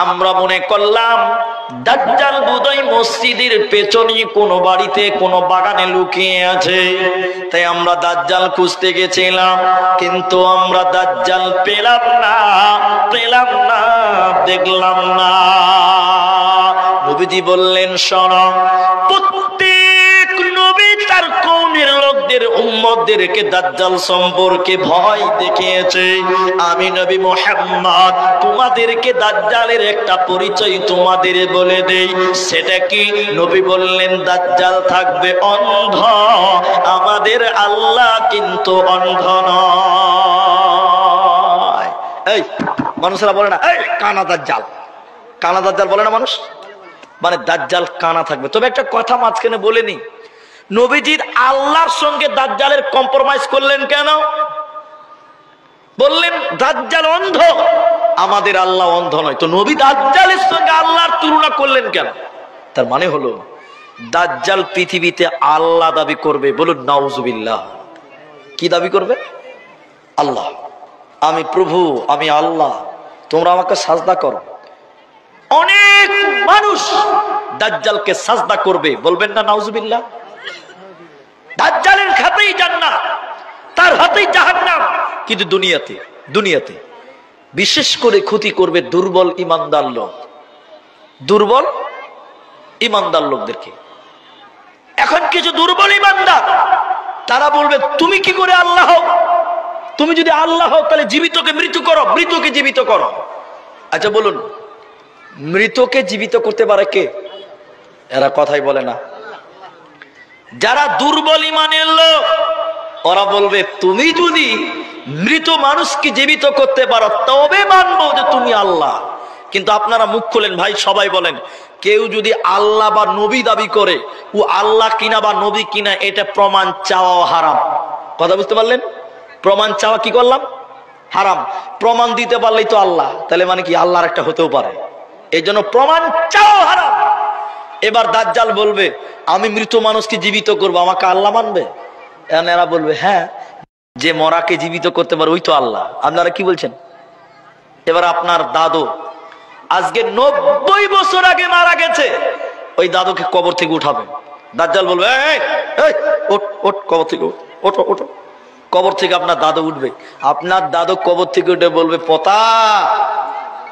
আমরা মনে করলাম দাজ্জাল বোধহয় মসজিদের পেছনে কোনো বাড়িতে কোনো বাগানে লুকিয়ে আছে, তাই আমরা দাজ্জাল খুঁজতে গেছিলাম, কিন্তু আমরা দাজ্জাল পেলাম না, দেখলাম না। নবীজি বললেন, শোনো, প্রত্যেক নবী তার কওমের লোকদের, উম্মতদেরকে দাজ্জাল সম্পর্কে ভয় দেখিয়েছে। আমি নবী মুহাম্মদ তোমাদেরকে দাজ্জালের একটা পরিচয় তোমাদের বলে দেই। সেটা কি? নবী বললেন, দাজ্জাল থাকবে অন্ধ, আমাদের আল্লাহ কিন্তু অন্ধ নয়। এই মানুষরা বলে না, এই কানা দাজ্জাল, কানা দাজ্জাল বলে না মানুষ, মানে দাজ্জাল কানা থাকবে। তবে একটা কথা মাঝখানে বলে নি, নবীজির আল্লাহর সঙ্গে দাজ্জালের কম্প্রোমাইজ করলেন কেন? বললেন দাজ্জাল অন্ধ, আমাদের আল্লাহ অন্ধ নয়, তো নবী দাজ্জালের সঙ্গে আল্লাহর তুলনা করলেন কেন? তার মানে হলো দাজ্জাল পৃথিবীতে আল্লাহ দাবি করবে। বলুন নাউজুবিল্লাহ। কি দাবি করবে? আল্লাহ, আমি প্রভু, আমি আল্লাহ, তোমরা আমাকে সাজদা করো। অনেক মানুষ দাজ্জালকে সাজদা করবে, বলবেন না নাউজুবিল্লাহ? দাজ্জালের হাতেই জান্নাত, তার হাতেই জাহান্নাম। কিন্তু দুনিয়াতে বিশেষ করে ক্ষতি করবে দুর্বল ইমানদার লোক, দুর্বল ইমানদার লোকদেরকে। এখন কিছু দুর্বল ইমানদার তারা বলবে, তুমি কি করে আল্লাহ হও? তুমি যদি আল্লাহ হও তাহলে জীবিতকে মৃত্যু করো, মৃতকে জীবিত করো। আচ্ছা বলুন, মৃতকে জীবিত করতে পারে কে? এরা কথাই বলে না। যারা দুর্বল ইমানের লোক ওরা বলবে, তুমি যদি মৃত মানুষকে জীবিত করতে পারো তবে মানবো যে তুমি আল্লাহ। কিন্তু আপনারা মুখ খুলেন ভাই, সবাই বলেন, কেউ যদি আল্লাহ বা নবী দাবি করে, ও আল্লাহ কিনা বা নবী কিনা এটা প্রমাণ চাওয়া হারাম। কথা বুঝতে পারলেন? প্রমাণ চাওয়া কি করলাম? হারাম। প্রমাণ দিতে পারলেই তো আল্লাহ, তাহলে মানে কি আল্লাহর একটা হতেও পারে, এই জন্য প্রমাণ চাওয়া হারাম। এবার দাজ্জাল বলবে, আমি মৃত মানুষকে জীবিত করবো, আমাকে আল্লাহ মানবে? এরা বলবে, হ্যাঁ, যে মরাকে জীবিত করতে পারে ওই তো আল্লাহ। আপনারা কি বলছেন? এবার আপনার দাদু আজকে 90 বছর আগে মারা গেছে, ওই দাদুকে কবর থেকে উঠাবে। দাজ্জাল বলবে, ওঠ কবর থেকে, ওঠো ওঠো। কবর থেকে আপনার দাদু উঠবে, আপনার দাদু কবর থেকে উঠে বলবে, পতা,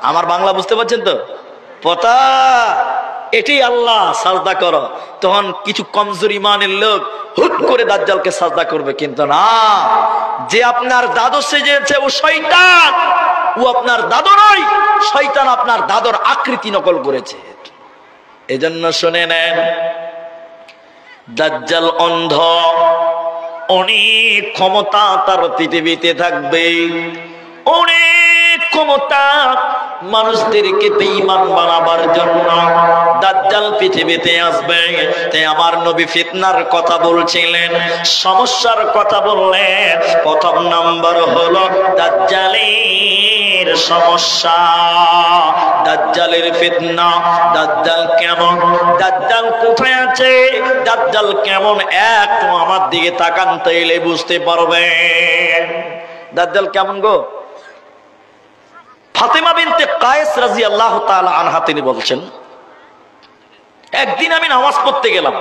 আমার বাংলা বুঝতে পারছেন তো, পতা এটাই আল্লাহ, সাজদা করো। তখন কিছু কমজোর ইমানের লোক হুট করে দাজ্জালকে সাজদা করবে। কিন্তু না, যে আপনার দাদু সেজেছে ও শয়তান, ও আপনার দাদু নয়, শয়তান আপনার দাদুর আকৃতি নকল করেছে। এজন্য শুনে নেন, দাজ্জাল অন্ধ, অনেক ক্ষমতা তার পৃথিবীতে থাকবে, অনেক ক্ষমতা মানুষদেরকে বেঈমান বানাবার জন্য দাজ্জাল পৃথিবীতে আসবে। তাই আমার নবী ফিতনার কথা বলছিলেন, সমস্যার কথা বললেন। প্রথম নাম্বার হলো দাজ্জালের সমস্যা, দাজ্জালের ফিতনা। দাজ্জাল কেমন, দাজ্জাল কোথায় আছে, দাজ্জাল কেমন, একটু আমার দিকে তাকান, তাইলে বুঝতে পারবেন দাজ্জাল কেমন গো। ফাতেমা বিনতে কায়েস রাদিয়াল্লাহু তাআলা আনহা তিনি বলছেন, একদিন আমি নামাজ পড়তে গেলাম,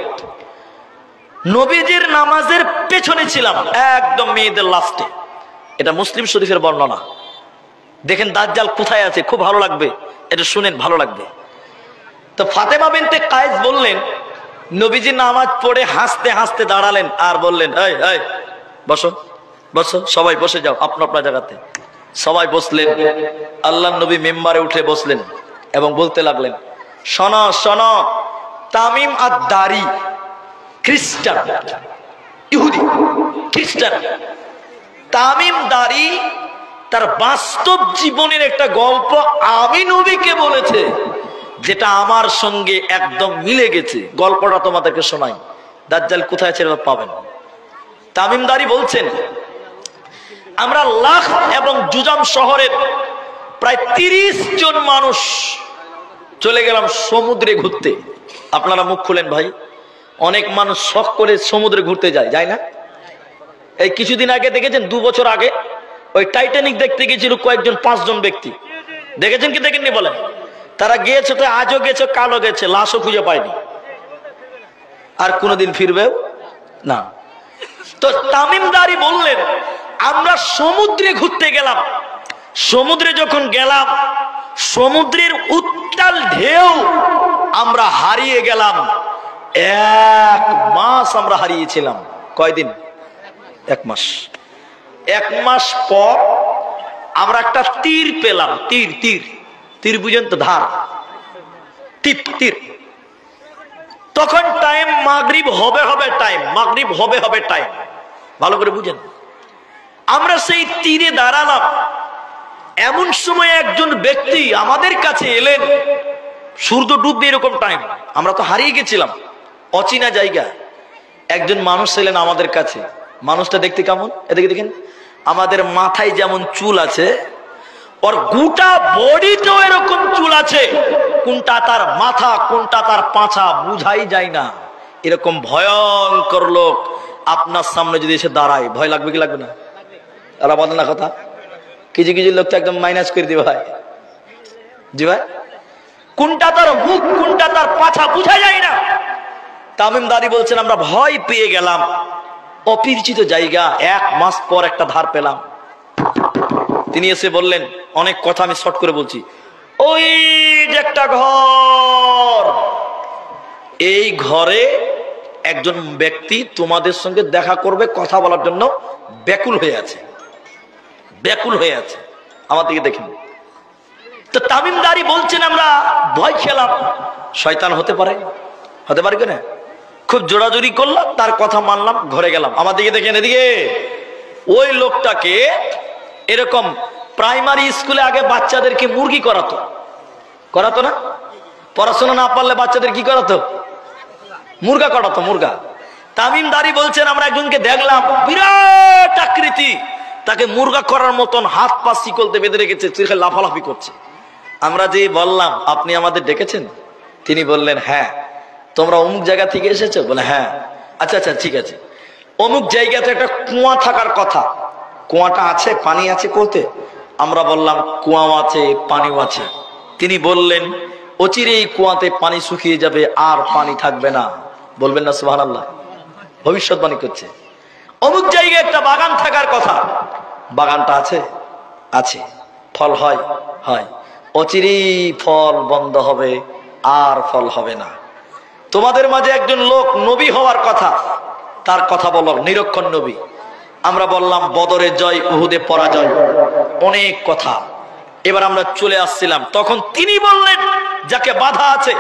নবীজির নামাজের পেছনে ছিলাম, একদম মেয়েদের লাস্টে। এটা মুসলিম শরীফের বর্ণনা। দেখেন দাজ্জাল কোথায় আছে, খুব ভালো লাগবে, এটা শুনেন, ভালো লাগবে। তো ফাতেমা বিনতে কায়েস বললেন, নবীজি নামাজ পড়ে হাসতে হাসতে দাঁড়ালেন আর বললেন, এই এই বসো বসো, সবাই বসে যাও আপনা আপনার জায়গাতে। সবাই বসলেন। আল্লাহর নবী মিম্বারে উঠে বসলেন এবং বলতে লাগলেন, শোনো শোনো, তামিম আদ-দারি খ্রিস্টান, ইহুদি খ্রিস্টান, তামিম দারি তার বাস্তব জীবনের একটা গল্প আমি নবীকে বলেছে, যেটা আমার সঙ্গে একদম মিলে গেছে। গল্পটা তোমাদেরকে শোনাই, দাজ্জাল কোথায় ছিল পাবেন। তামিম দারি বলছেন, আমরা লাখ এবং জুজাম শহরের প্রায় 30 জন মানুষ চলে গেলাম সমুদ্রে ঘুরতে। আপনারা মুখ খুলেন ভাই, অনেক মানুষ শখ করে সমুদ্রে ঘুরতে যায়, যায় না? এই কিছুদিন আগে দেখেছেন, 2 বছর আগে ওই টাইটানিক দেখতে গেছিল কয়েকজন, 5 জন ব্যক্তি। দেখেছেন কি দেখেননি বলেন? তারা গিয়েছে তো আজও গেছে, কালও গেছে, লাশও খুঁজে পায়নি, আর কোনোদিন ফিরবেও না। তো তামিমদারি বললেন আমরা সমুদ্রে ঘুরতে গেলাম, সমুদ্রে যখন গেলাম সমুদ্রের উত্তাল ঢেউ আমরা হারিয়ে গেলাম। 1 মাস আমরা হারিয়েছিলাম। কয়দিন? 1 মাস। 1 মাস পর আমরা একটা তীর পেলাম। তীর তীর তীর বুঝেন তো? ধার, তীর তীর। তখন টাইম মাগরিব হবে হবে টাইম, মাগরিব হবে হবে টাইম, ভালো করে বুঝেন। আমরা সেই তীরে দাঁড়ালাম, এমন সময় একজন ব্যক্তি আমাদের কাছে এলেন, সূর্য ডুববে এরকম টাইম, আমরা তো হারিয়ে গেছিলাম, অচেনা জায়গা। একজন মানুষ এলেন আমাদের কাছে। মানুষটা দেখতে কেমন? এদিকে দেখেন, আমাদের মাথায় যেমন চুল আছে ওর গোটা বডিতেও এরকম চুল আছে, কোনটা তার মাথা কোনটা তার পাছা বুঝাই যায় না। এরকম ভয়ঙ্কর লোক আপনার সামনে যদি এসে দাঁড়ায়, ভয় লাগবে কি লাগবে না? তারা বলেন না কথা, কিছু কিছু লোক তো একদম মাইনাস করে দিবে ভাই। জি ভাই, কোনটা তার মুখ কোনটা তার পাছা বুঝা যায় না। তামিমদারি বলছেন আমরা ভয় পেয়ে গেলাম, অপরিচিত জায়গা, 1 মাস পর একটা ধার পেলাম। তিনি এসে বললেন, অনেক কথা আমি শর্ট করে বলছি, ওই যে একটা ঘর, এই ঘরে একজন ব্যক্তি তোমাদের সঙ্গে দেখা করবে, কথা বলার জন্য ব্যাকুল হয়ে আছে, ব্যাকুল হয়ে আছে। আমার দিকে দেখেন। তো তামিমদারি বলছেন আমরা ভয় খেলাম, শয়তান হতে পারে, হতে পারে কেন? খুব জোরাজুরি করলাম, তার কথা মানলাম, ঘরে গেলাম। আমার দিকে দেখেন, এদিকে ওই লোকটাকে এরকম প্রাইমারি স্কুলে আগে বাচ্চাদেরকে মুরগি করাতো, করাতো না? পড়াশোনা না পারলে বাচ্চাদের কি করাতো? মুরগা করাতো, মুরগা। তামিমদারি বলছেন আমরা একজনকে দেখলাম, বিরাট আকৃতি, তাকে মুরগা করার মতন হাত পা শিকলতে বেঁধে রেখেছে, চোখে লাফালাফি করছে। আমরা যে বললাম আপনি আমাদের ডেকেছেন? তিনি বললেন হ্যাঁ। তোমরা অমুক জায়গা থেকে এসেছো? বলে হ্যাঁ। আচ্ছা আচ্ছা ঠিক আছে, অমুক জায়গাতে একটা কুয়া থাকার কথা, কুয়াটা আছে, পানি আছে করতে? আমরা বললাম কুয়াও আছে পানিও আছে। তিনি বললেন অচিরে এই কুয়াতে পানি শুকিয়ে যাবে, আর পানি থাকবে না। বলবেন না সুবহানাল্লাহ? ভবিষ্যৎবাণী করছে। অমুক জায়গায় একটা বাগান থাকার কথা, বাগানটা আছে? আছে। ফল হয়? হয়। অচিরেই ফল বন্ধ হবে, আর ফল হবে না। তোমাদের মাঝে একজন লোক নবী হওয়ার কথা, তার কথা বলো, নিরক্ষণ নবী। আমরা বললাম বদরে জয়, উহুদে পরাজয়, অনেক কথা। এবার আমরা চলে আসছিলাম, তখন তিনি বললেন যাকে বাধা আছে,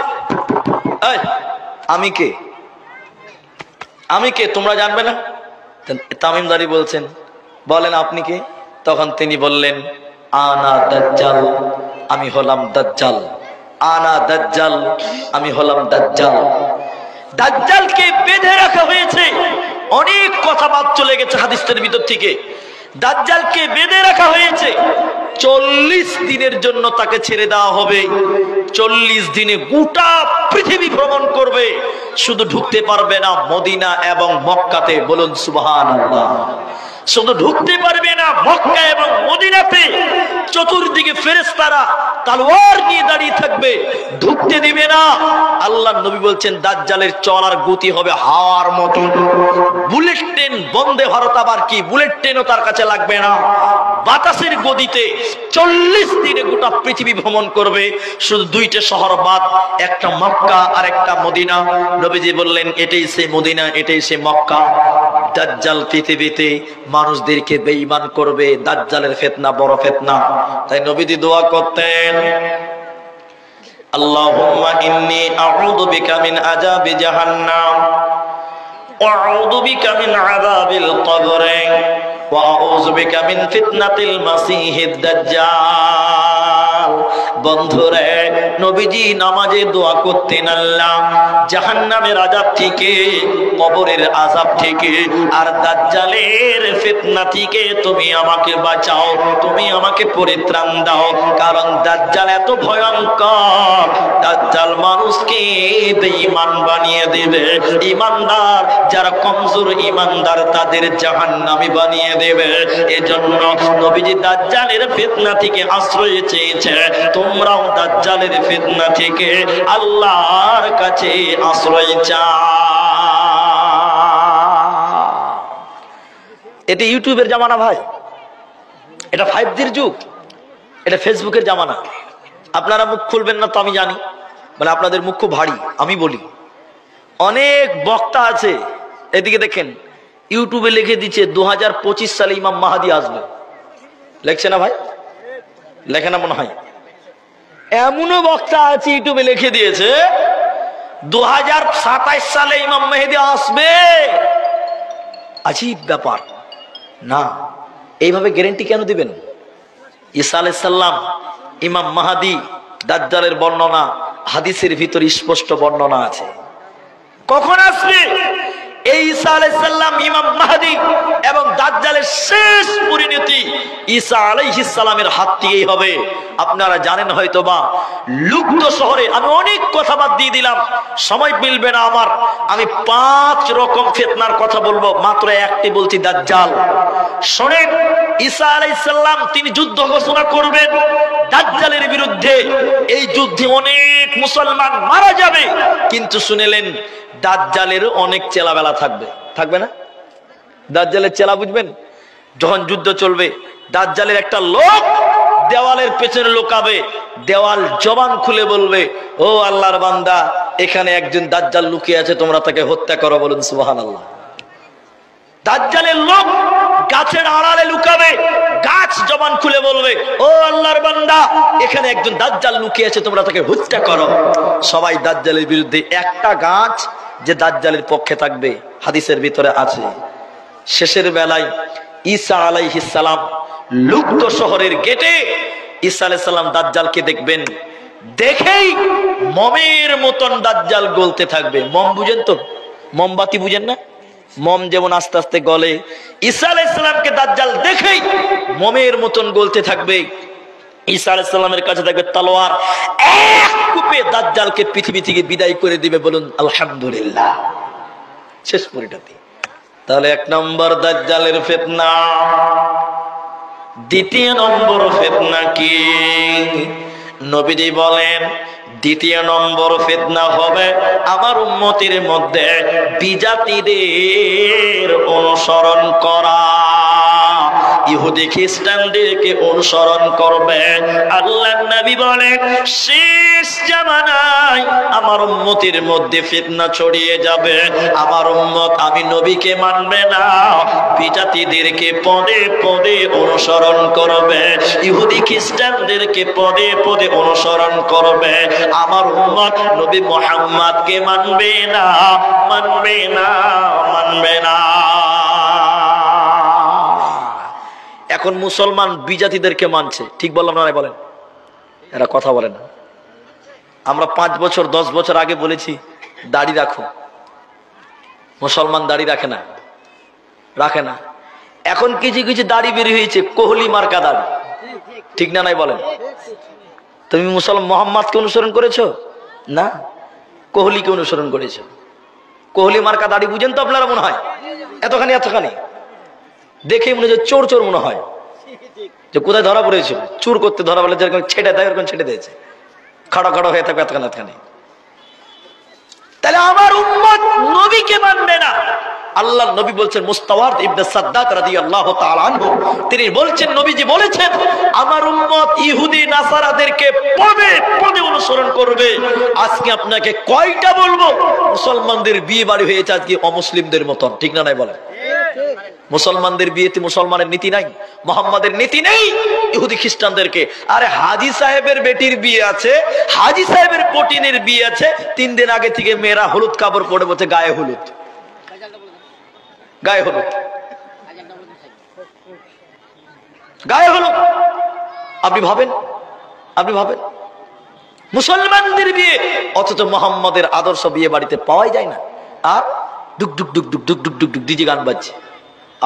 এই আমি কে? আমি কে তোমরা জানবে না? তামিমদারি বলছেন বলেন আপনি কে? তখন তিনি বললেন আনা দাজ্জাল, আমি হলাম দাজ্জাল। আনা দাজ্জাল, আমি হলাম দাজ্জাল। দাজ্জালকে বেঁধে রাখা হয়েছে, অনেক কথা বাদ চলে গেছে হাদিসের ভিতর থেকে। দাজ্জালকে বেঁধে রাখা হয়েছে, 40 দিনের জন্য তাকে ছেড়ে দেওয়া হবে। 40 দিনে গোটা পৃথিবী ভ্রমণ করবে, শুধু ঢুকতে পারবে না মদিনা এবং মক্কাতে। বলুন সুবহানাল্লাহ। শুধু ঢুকতে পারবে না মক্কা এবং মদিনাতে, চতুর্দিকে ফেরেশতারা তলোয়ার নিয়ে দাঁড়িয়ে থাকবে, ঢুকতে দিবে না। আল্লাহর নবী বলছেন দাজ্জালের চলার গতি হবে হাওয়ার মতো। বুলেট ট্রেন, বন্দে ভারত আবার কি, বুলেট ট্রেনও তার কাছে লাগবে না। বাতাসের গতিতে 40 দিনে গোটা পৃথিবী ভ্রমণ করবে, শুধু 2টা শহর বাদ, একটা মক্কা আর একটা মদিনা। নবীজি বললেন এটাই সে মদিনা, এটাই সে মক্কা। দাজ্জাল পৃথিবীতে মানুষদেরকে বেঈমান করবে, দাজ্জালের ফিতনা বড় ফিতনা। তাই নবীজি দোয়া করতেন আল্লাহুম্মা ইন্নী আউযু বিকা মিন আযাবি জাহান্নাম ওয়া আউযু বিকা মিন আযাবিল কবর ওয়া আউযু বিকা মিন ফিতনাতিল মাসিহিদ দাজ্জাল। বন্ধুরে, নবীজি নামাজে দোয়া করতেন আল্লাহ জাহান্নামের আযাব থেকে, কবরের আযাব থেকে, আর দাজ্জালের ফিতনা থেকে তুমি আমাকে বাঁচাও, তুমি আমাকে পরিত্রাণ দাও। কারণ দাজ্জাল এত ভয়ঙ্কর, দাজ্জাল মানুষকে বেঈমান বানিয়ে দেবে। ঈমানদার যারা কমজোর ঈমানদার তাদের জাহান্নামী বানিয়ে দেবে। এজন্য নবীজি দাজ্জালের ফিতনা থেকে আশ্রয় চেয়েছে। তোমরাও দাজ্জালের ফিতনা থেকে আল্লাহর কাছে আশ্রয় চাও। এটা ইউটিউবের জামানা ভাই, এটা 5G যুগ, এটা ফেসবুকের জামানা। আপনারা মুখ খুলবেন না তো আমি জানি, মানে আপনাদের মুখ খুব ভারী। আমি বলি অনেক বক্তা আছে, এদিকে দেখেন ইউটিউবে লিখে দিচ্ছে 2025 সালে ইমাম মাহাদি আসবে। লেখছে না ভাই? লেখে না মনে হয়? এমনও বক্তা আছে ইউটিউবে লিখে দিয়েছে 2027 সালে ইমাম মেহেদী আসবে। আজীব ব্যাপার না? এইভাবে গ্যারান্টি কেন দিবেন? ঈসা আলাইহিস সালাম, ইমাম মাহাদি, দাজ্জালের বর্ণনা হাদিসের ভিতরে স্পষ্ট বর্ণনা আছে। কখন আসবে এই ঈসা আলাইহিস সালাম, ইমাম মাহদী এবং দাজ্জালের শেষ পরিণতি ঈসা আলাইহিস সালামের হাত থেকেই হবে। আপনারা জানেন হয়তোবা লুপ্ত শহরে, আমি অনেক কথা বাদ দিয়ে দিলাম, সময় মিলবে না আমার। আমি 5 রকম ফিতনার কথা বলবো, মাত্র একটি বলছি, দাজ্জাল। শোনেন, ঈসা আলাইহিস সালাম তিনি যুদ্ধ ঘোষণা করবেন দাজ্জালের বিরুদ্ধে। এই যুদ্ধে অনেক মুসলমান মারা যাবে, কিন্তু শুনেলেন দাজ্জালের অনেক চেলাবেলা থাকবে। থাকবে না? দাজ্জালের চেলা বুঝবেন? যখন যুদ্ধ চলবে দাজ্জালের একটা লোক দেওয়ালের পেছনে লুকাবে, দেওয়াল জবান খুলে বলবে, ও আল্লাহর বান্দা, এখানে একজন দাজ্জাল লুকিয়ে আছে, তোমরা তাকে হত্যা করো। বলুন সুবহানাল্লাহ। দাজ্জালের লোক গাছের আড়ালে লুকাবে, গাছ জবান খুলে বলবে, ও আল্লাহর বান্দা, এখানে একজন দাজ্জাল লুকিয়ে আছে, তোমরা তাকে হত্যা করো। সবাই দাজ্জালের বিরুদ্ধে। একটা গাছ যে দাজ্জালের পক্ষে থাকবে হাদিসের ভিতরে আছে। শেষের বেলায় ঈসা আলাইহিস সালাম লুপ্ত শহরের গেটে ঈসা আলাইহিস সালাম দাজ্জালকে দেখবেন, দেখেই মমের মতন দাজ্জাল গলতে থাকবে। মম বুঝেন তো? মোমবাতি বুঝেন না? মম যেমন আস্তে আস্তে গলে, ঈসা আলাইহিস সালামকে দাজ্জাল দেখেই মমের মতন গলতে থাকবে। ঈসা আলাইহিস সালামের কাছে থাকবে তলোয়ার, এক কূপে দাজ্জালকে পৃথিবী থেকে বিদায় করে দিবে। বলুন আলহামদুলিল্লাহ। শেষ পরিণতি। তাহলে 1 নম্বর দাজ্জালের ফিতনা। দ্বিতীয় নম্বর ফিতনা কি? নবীজি বলেন, দ্বিতীয় নম্বর ফিতনা হবে আমার উম্মতের মধ্যে বিজাতিদের অনুসরণ করা। ইহুদি খ্রিস্টানদেরকে অনুসরণ করবে। আল্লাহর নবী বলেন, শেষ জামানায় আমার উম্মতের মধ্যে ফিতনা ছড়িয়ে যাবে। আমার উম্মত আমি নবীকে মানবে না, বিজাতিদেরকে পদে পদে অনুসরণ করবে, ইহুদি খ্রিস্টানদেরকে পদে পদে অনুসরণ করবে। আমার উম্মত নবী মুহাম্মদকে মানবে না, মানবে না, মানবে না। এখন মুসলমান বিজাতিদেরকে মানছে, ঠিক বললাম না? বলেন, এরা কথা বলে না। আমরা 5 বছর 10 বছর আগে বলেছি দাড়ি রাখো, মুসলমান দাড়ি রাখে না, রাখে না। এখন কিছু কিছু দাড়ি বের হয়েছে, কোহলি মার্কা দাড়ি, ঠিক না? নাই বলেন? তুমি মুসলমান মোহাম্মদকে অনুসরণ করেছো না, কোহলিকে অনুসরণ করেছো। কোহলি মার্কা দাড়ি বুঝেন তো আপনারা? মনে হয় এতখানি এতখানি দেখে মনে হয় চোর চোর মনে হয়, যে কোথায় ধরা পড়েছিল, চুর করতে ধরা পড়লে যেরকম ছেটে দেয় ওরকম ছেটে দিয়েছে, খাড়া খাড়া হয়ে থাকবে এতখানি এতখানি। তাহলে আমার উম্মত নবীকে মানবে না। আল্লাহ নবী বলছেন, মুস্তাওয়ারদ ইবনে সাদ্দাত রাদিয়াল্লাহু তাআলা আনহু তিনি বলছেন, নবীজি বলেছেন, আমার উম্মত ইহুদি নাসারাদেরকে পদে পদে অনুসরণ করবে। আজকে আপনাকে কয়টা বলবো, মুসলমানদের বিয়ে বাড়ি হয়েছে আজকে অমুসলিমদের মতন, ঠিক না? নাই বলেন? মুসলমানদের বিয়েতে মুসলমানের নীতি নাই, মুহাম্মাদের নীতি নেই, ইহুদি খ্রিস্টানদেরকে। আরে হাজী সাহেবের বেটির বিয়ে আছে, হাজী সাহেবের পটিনের বিয়ে আছে, 3 দিন আগে থেকে মেয়েরা হলুদ কাপড় পরে বসে গায়ে হলুদ, গায়ে হলুদ, গায়ে হলুদ। আপনি ভাবেন, আপনি ভাবেন মুসলমানদের বিয়ে, অথচ মুহাম্মাদের আদর্শ বিয়ে বাড়িতে পাওয়াই যায় না। আর ডুক ডুক ডুক ডুক ডুক ডুক ডুক ডুক ডিজে গান বাজছে।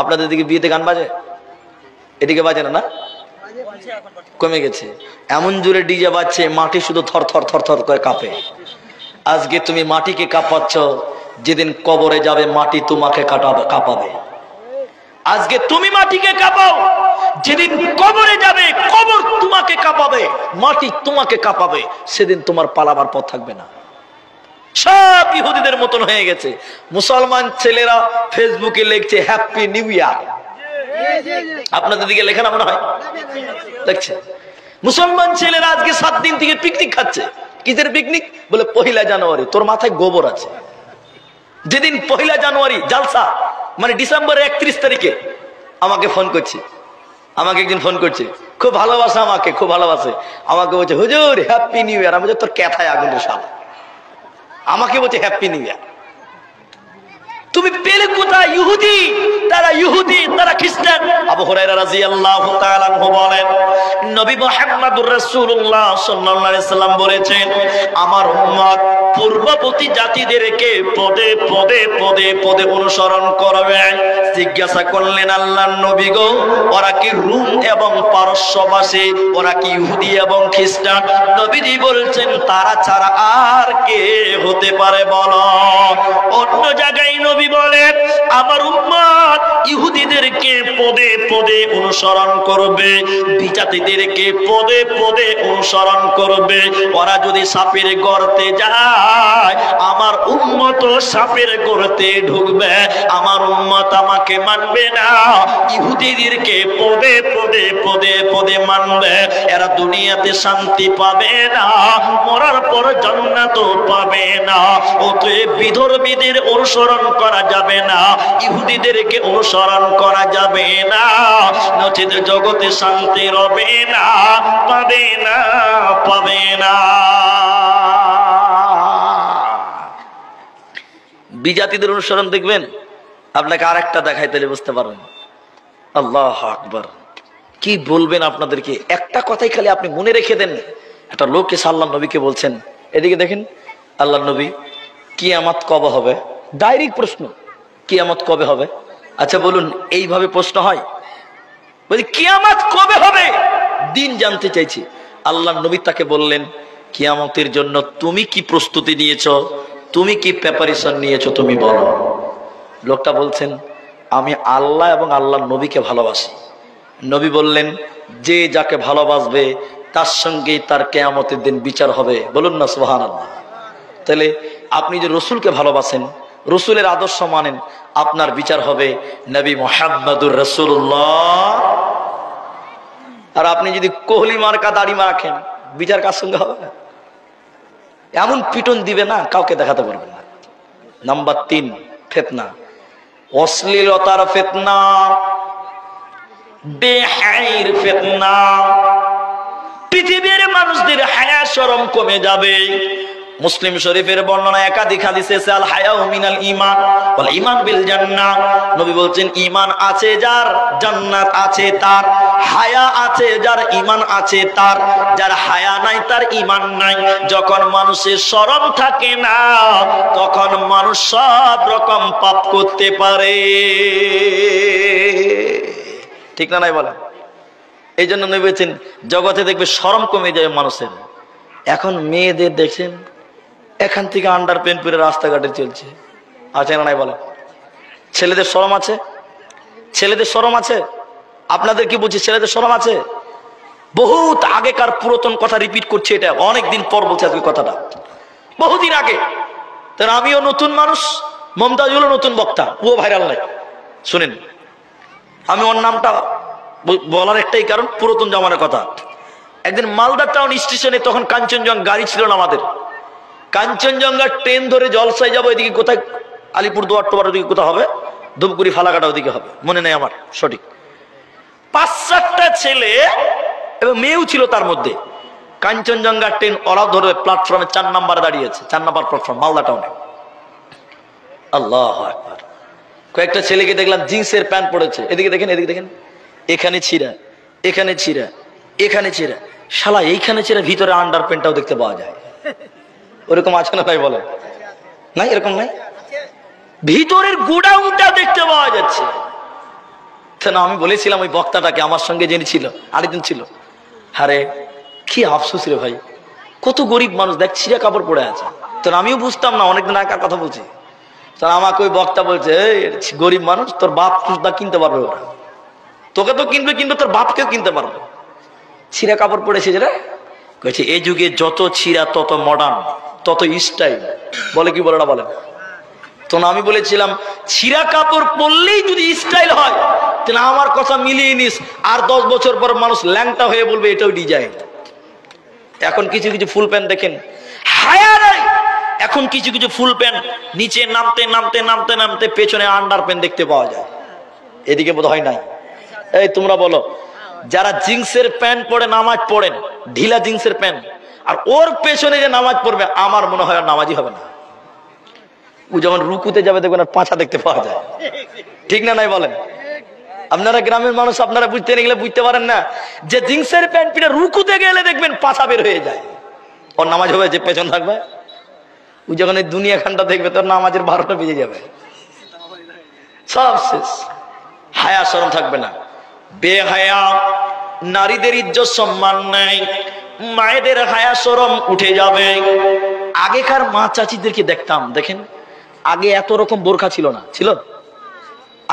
আপনাদের দিকে বিয়েতে গান বাজে? এদিকে বাজে না? না, কমে গেছে। এমন জোরে ডিজে বাজছে, মাটি শুধু থর থর থর থর করে কাঁপে। আজকে তুমি মাটিকে কাঁপাচ্ছ, যেদিন কবরে যাবে মাটি তোমাকে কাঁপাবে। আজকে তুমি মাটিকে কাঁপাও, যেদিন কবরে যাবে কবর তোমাকে কাঁপাবে, মাটি তোমাকে কাঁপাবে, সেদিন তোমার পালাবার পথ থাকবে না। সব ইহুদিদের মতন হয়ে গেছে। মুসলমান ছেলেরা ফেসবুকে লিখছে হ্যাপি নিউ ইয়ার। আপনাদের দিকে লেখা না মনে হয়? দেখছে মুসলমান ছেলেরা আজকে 7 দিন থেকে পিকনিক খাচ্ছে। কিসের পিকনিক? বলে 1 জানুয়ারি। তোর মাথায় গোবর আছে? যেদিন 1 জানুয়ারি জালসা, মানে ডিসেম্বরের 31 তারিখে আমাকে ফোন করছে, আমাকে একদিন ফোন করছে, খুব ভালোবাসে আমাকে, খুব ভালোবাসে আমাকে, বলছে হুজুর হ্যাপি নিউ ইয়ার। আমি বলছি তোর ক্যাথায় আগুনের শালা, আমাকে বলছে হ্যাপি নিউ ইয়ার। তুমি পেলে কোথায়? ইহুদি, তারা ইহুদি, তারা খ্রিস্টান। আবু হুরায়রা রাদিয়াল্লাহু তাআলা আনহু বলেন, নবী মুহাম্মদুর রাসূলুল্লাহ সাল্লাল্লাহু আলাইহি সাল্লাম বলেছেন, আমার উম্মত পূর্ববর্তী জাতিদেরকে পদে পদে পদে পদে অনুসরণ করবে। জিজ্ঞাসা করলেন আল্লাহর নবী গো, ওরা কি রোম এবং পারস্যবাসী? ওরা কি ইহুদি এবং খ্রিস্টান? নবীজি বলছেন তারা ছাড়া আর কে হতে পারে বলো? অন্য জায়গায় নবী বলেন আমার উম্মত ইহুদিদেরকে পদে পদে অনুসরণ করবে, বিজাতিদেরকে পদে পদে অনুসরণ করবে। ওরা যদি সাপের গর্তে যায়, আমার উম্মত সাপের গর্তে ঢুকবে। আমার উম্মত আমাকে মানবে না, ইহুদিদেরকে পদে পদে পদে পদে মানবে। এরা দুনিয়াতে শান্তি পাবে না, মরার পর জান্নাতও পাবে না। অতএব বিধর্মীদের অনুসরণ করা যাবে না, ইহুদিদেরকে অনুসরণ করা যাবে না, নচেত জগতে শান্তি রবে না, পাবে না, পাবে না। বিজাতিদের অনুসরণ দেখবেন, আপনাকে আরেকটা দেখাই, তাহলে বুঝতে পারবেন। আল্লাহু আকবার। কি বলবেন আপনাদেরকে, একটা কথাই খালি আপনি মনে রেখে দেন। একটা লোক এসে আল্লাহর নবীকে বলছেন, এদিকে দেখেন আল্লাহর নবী, কিয়ামত কবে হবে? ডাইরেক্ট প্রশ্ন, কিয়ামত কবে হবে? আচ্ছা বলুন, এইভাবে প্রশ্ন হয়? বলি কিয়ামত কবে হবে, দিন জানতে চাইছি। আল্লাহর নবী তাকে বললেন, কিয়ামতের জন্য তুমি কি প্রস্তুতি নিয়েছো, তুমি কি প্রিপারেশন নিয়েছো, তুমি বলো। লোকটা বলছেন, আমি আল্লাহ এবং আল্লাহর নবীকে ভালোবাসি। নবী বললেন, যে যাকে ভালোবাসবে তার সঙ্গেই তার কিয়ামতের দিন বিচার হবে। বলুন না সুবহানাল্লাহ। তাহলে আপনি যে রসুলকে ভালোবাসেন, রসুলের আদর্শ মানেন, আপনার বিচার হবে নবী মুহাম্মদুর রাসূলুল্লাহ। আর আপনি যদি কোহলি মার্কা দাড়ি রাখেন, বিচার কার সঙ্গে হবে? এমন পিটন দিবে না, কাউকে দেখাতে পারবেন না। নাম্বার 3, ফিতনা, অশ্লীলতার ফিতনা, বেহায়ার ফিতনা। পৃথিবীর মানুষদের হায়া শরম কমে যাবে। মুসলিম শরীফের বর্ণনা একাধিক হাদিসে এসেছে, আল হায়াউ মিনাল ঈমান ওয়াল ঈমান বিল জান্নাহ। নবী বলছেন, ঈমান আছে যার, জান্নাত আছে তার। হায়া আছে যার, ঈমান আছে তার। যার হায়া নাই তার ঈমান নাই। যখন মানুষের শরম থাকে না, তখন মানুষ সব রকম পাপ করতে পারে। ঠিক না নাই বলেন? এই জন্য নবী বলছেন, জগতে দেখবে শরম কমে যাবে মানুষের। এখন মেয়েদের দেখছেন, এখান থেকে আন্ডার প্যান্ট পরে রাস্তাঘাটে চলছে, আছে না নাই বলে? ছেলেদের শরম আছে? ছেলেদের শরম আছে? আপনাদের কি বলছি, ছেলেদের শরম আছে? বহুত আগেকার পুরাতন কথা রিপিট করছে, এটা অনেক দিন পর বলছে আজকে কথাটা, বহুদিন আগে। তার আমিও নতুন মানুষ, মমতাজুলও নতুন বক্তা, ও ভাইরাল নাই। শুনেন, আমি ওর নামটা বলার একটাই কারণ, পুরাতন জামানের কথা। একদিন মালদা টাউন স্টেশনে, তখন কাঞ্চনজঙ্ঘা গাড়ি ছিল না আমাদের, কাঞ্চনজঙ্ঘা ট্রেন ধরে জলসায় যাবো, এদিকে কোথায় আলিপুর দুয়ার টোয়ার ওদিকে কোথাও হবে, ধূপগুড়ি ফালাকাটা ওদিকে হবে, মনে নেই আমার সঠিক। 5-7টা ছেলে এবং মেয়েও ছিল তার মধ্যে। কাঞ্চনজঙ্ঘা ট্রেন ওরাও ধরে প্ল্যাটফর্মে 4 নম্বরে দাঁড়িয়েছে, 4 নম্বর প্ল্যাটফর্ম মালদা টাউনে। আল্লাহু আকবার। কয়েকটা ছেলেকে দেখলাম জিন্সের প্যান্ট পরেছে, এদিকে দেখেন, এদিকে দেখেন, এখানে ছিঁড়া, এখানে ছিঁড়া, এখানে ছিঁড়া, শালা এইখানে ছিঁড়া, ভিতরে আন্ডার প্যান্টটাও দেখতে পাওয়া যায়। ওরকম আছে না ভাই বলে? নাই, এরকম নাই, ভিতরের গোডাউনটা দেখতে পাওয়া যাচ্ছে। আমি বলেছিলাম ওই বক্তাটাকে, আমার সঙ্গে যিনি ছিল, আরেকজন ছিল, আরে কি আফসোস রে ভাই, কত গরিব মানুষ দেখ ছিঁড়া কাপড় পরে আছে। তো আমিও বুঝতাম না, অনেকদিন আগের কথা বলছি, আমাকে ওই বক্তা বলছে, এই গরিব মানুষ, তোর বাপ সুদা কিনতে পারবে ওরা, তোকে তো কিনবে, কিন্তু তোর বাপকেও কিনতে পারবে। ছিঁড়া কাপড় পরেছে যেটা কয়েছে, এই যুগে যত ছিঁড়া তত মডার্ন, তত স্টাইল। বলে কি বলে না বলেন? তো আমি বলেছিলাম ছিঁড়া কাপড় পরলেই যদি স্টাইল হয়, তাহলে আমার কথা মিলিয়ে নিস, আর 10 বছর পর মানুষ ল্যাংটা হয়ে বলবে এটাও ডিজাইন। এখন কিছু কিছু ফুল প্যান্ট দেখেন, হায়া নাই। এখন কিছু কিছু ফুল প্যান্ট নিচে নামতে নামতে নামতে নামতে পেছনে আন্ডার প্যান্ট দেখতে পাওয়া যায়। এদিকে বোধ হয় নাই। এই তোমরা বলো, যারা জিন্সের প্যান্ট পরে নামাজ পড়েন, ঢিলা জিন্সের প্যান্ট, আর ওর পেছনে যে নামাজ পড়বে, আমার মনে হয় আর নামাজই হবে না। ও যখন রুকুতে যাবে দেখবেন আর পাছা দেখতে পাওয়া যায়। ঠিক না নাই বলেন? আপনারা গ্রামের মানুষ, আপনারা বুঝতে গেলে বুঝতে পারেন না যে জিন্সের প্যান্ট পিঠে রুকুতে গেলে দেখবেন পাছা বের হয়ে যায়। ওর নামাজ হবে যে পেছন থাকবে। ও যখন এই দুনিয়া খানটা দেখবে, তোর নামাজের 12টা বেজে যাবে, সব শেষ। হায়া শরম থাকবে না, বেহায়া, নারীদের ইজ্জত সম্মান নাই, মায়েদের হায়া শরম উঠে যাবে। আগেকার মা চাচিদেরকে দেখতাম, দেখেন আগে এত রকম বোরখা ছিল না, ছিল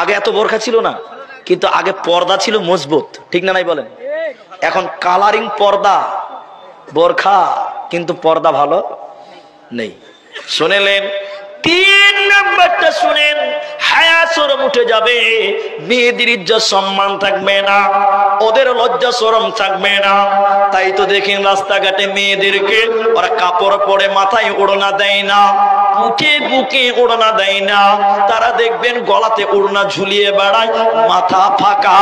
আগে এত বোরখা ছিল না, কিন্তু আগে পর্দা ছিল মজবুত। ঠিক না নাই বলেন? এখন কালারিং পর্দা বোরখা, কিন্তু পর্দা ভালো নেই। শুনেলেন? 3 নাম্বারটা শুনেন, হায়া শরম উঠে যাবে, মেয়েদের ইজ্জত সম্মান থাকবে না, ওদের লজ্জা শরম থাকবে না। তাই তো দেখেন রাস্তাঘাটে মেয়েদেরকে ওরা কাপড় পরে মাথায় ওড়না দেয় না, বুকে বুকে ওড়না দেয় না, তারা দেখবেন গলাতে ওড়না ঝুলিয়ে বেড়ায়, মাথা ফাঁকা,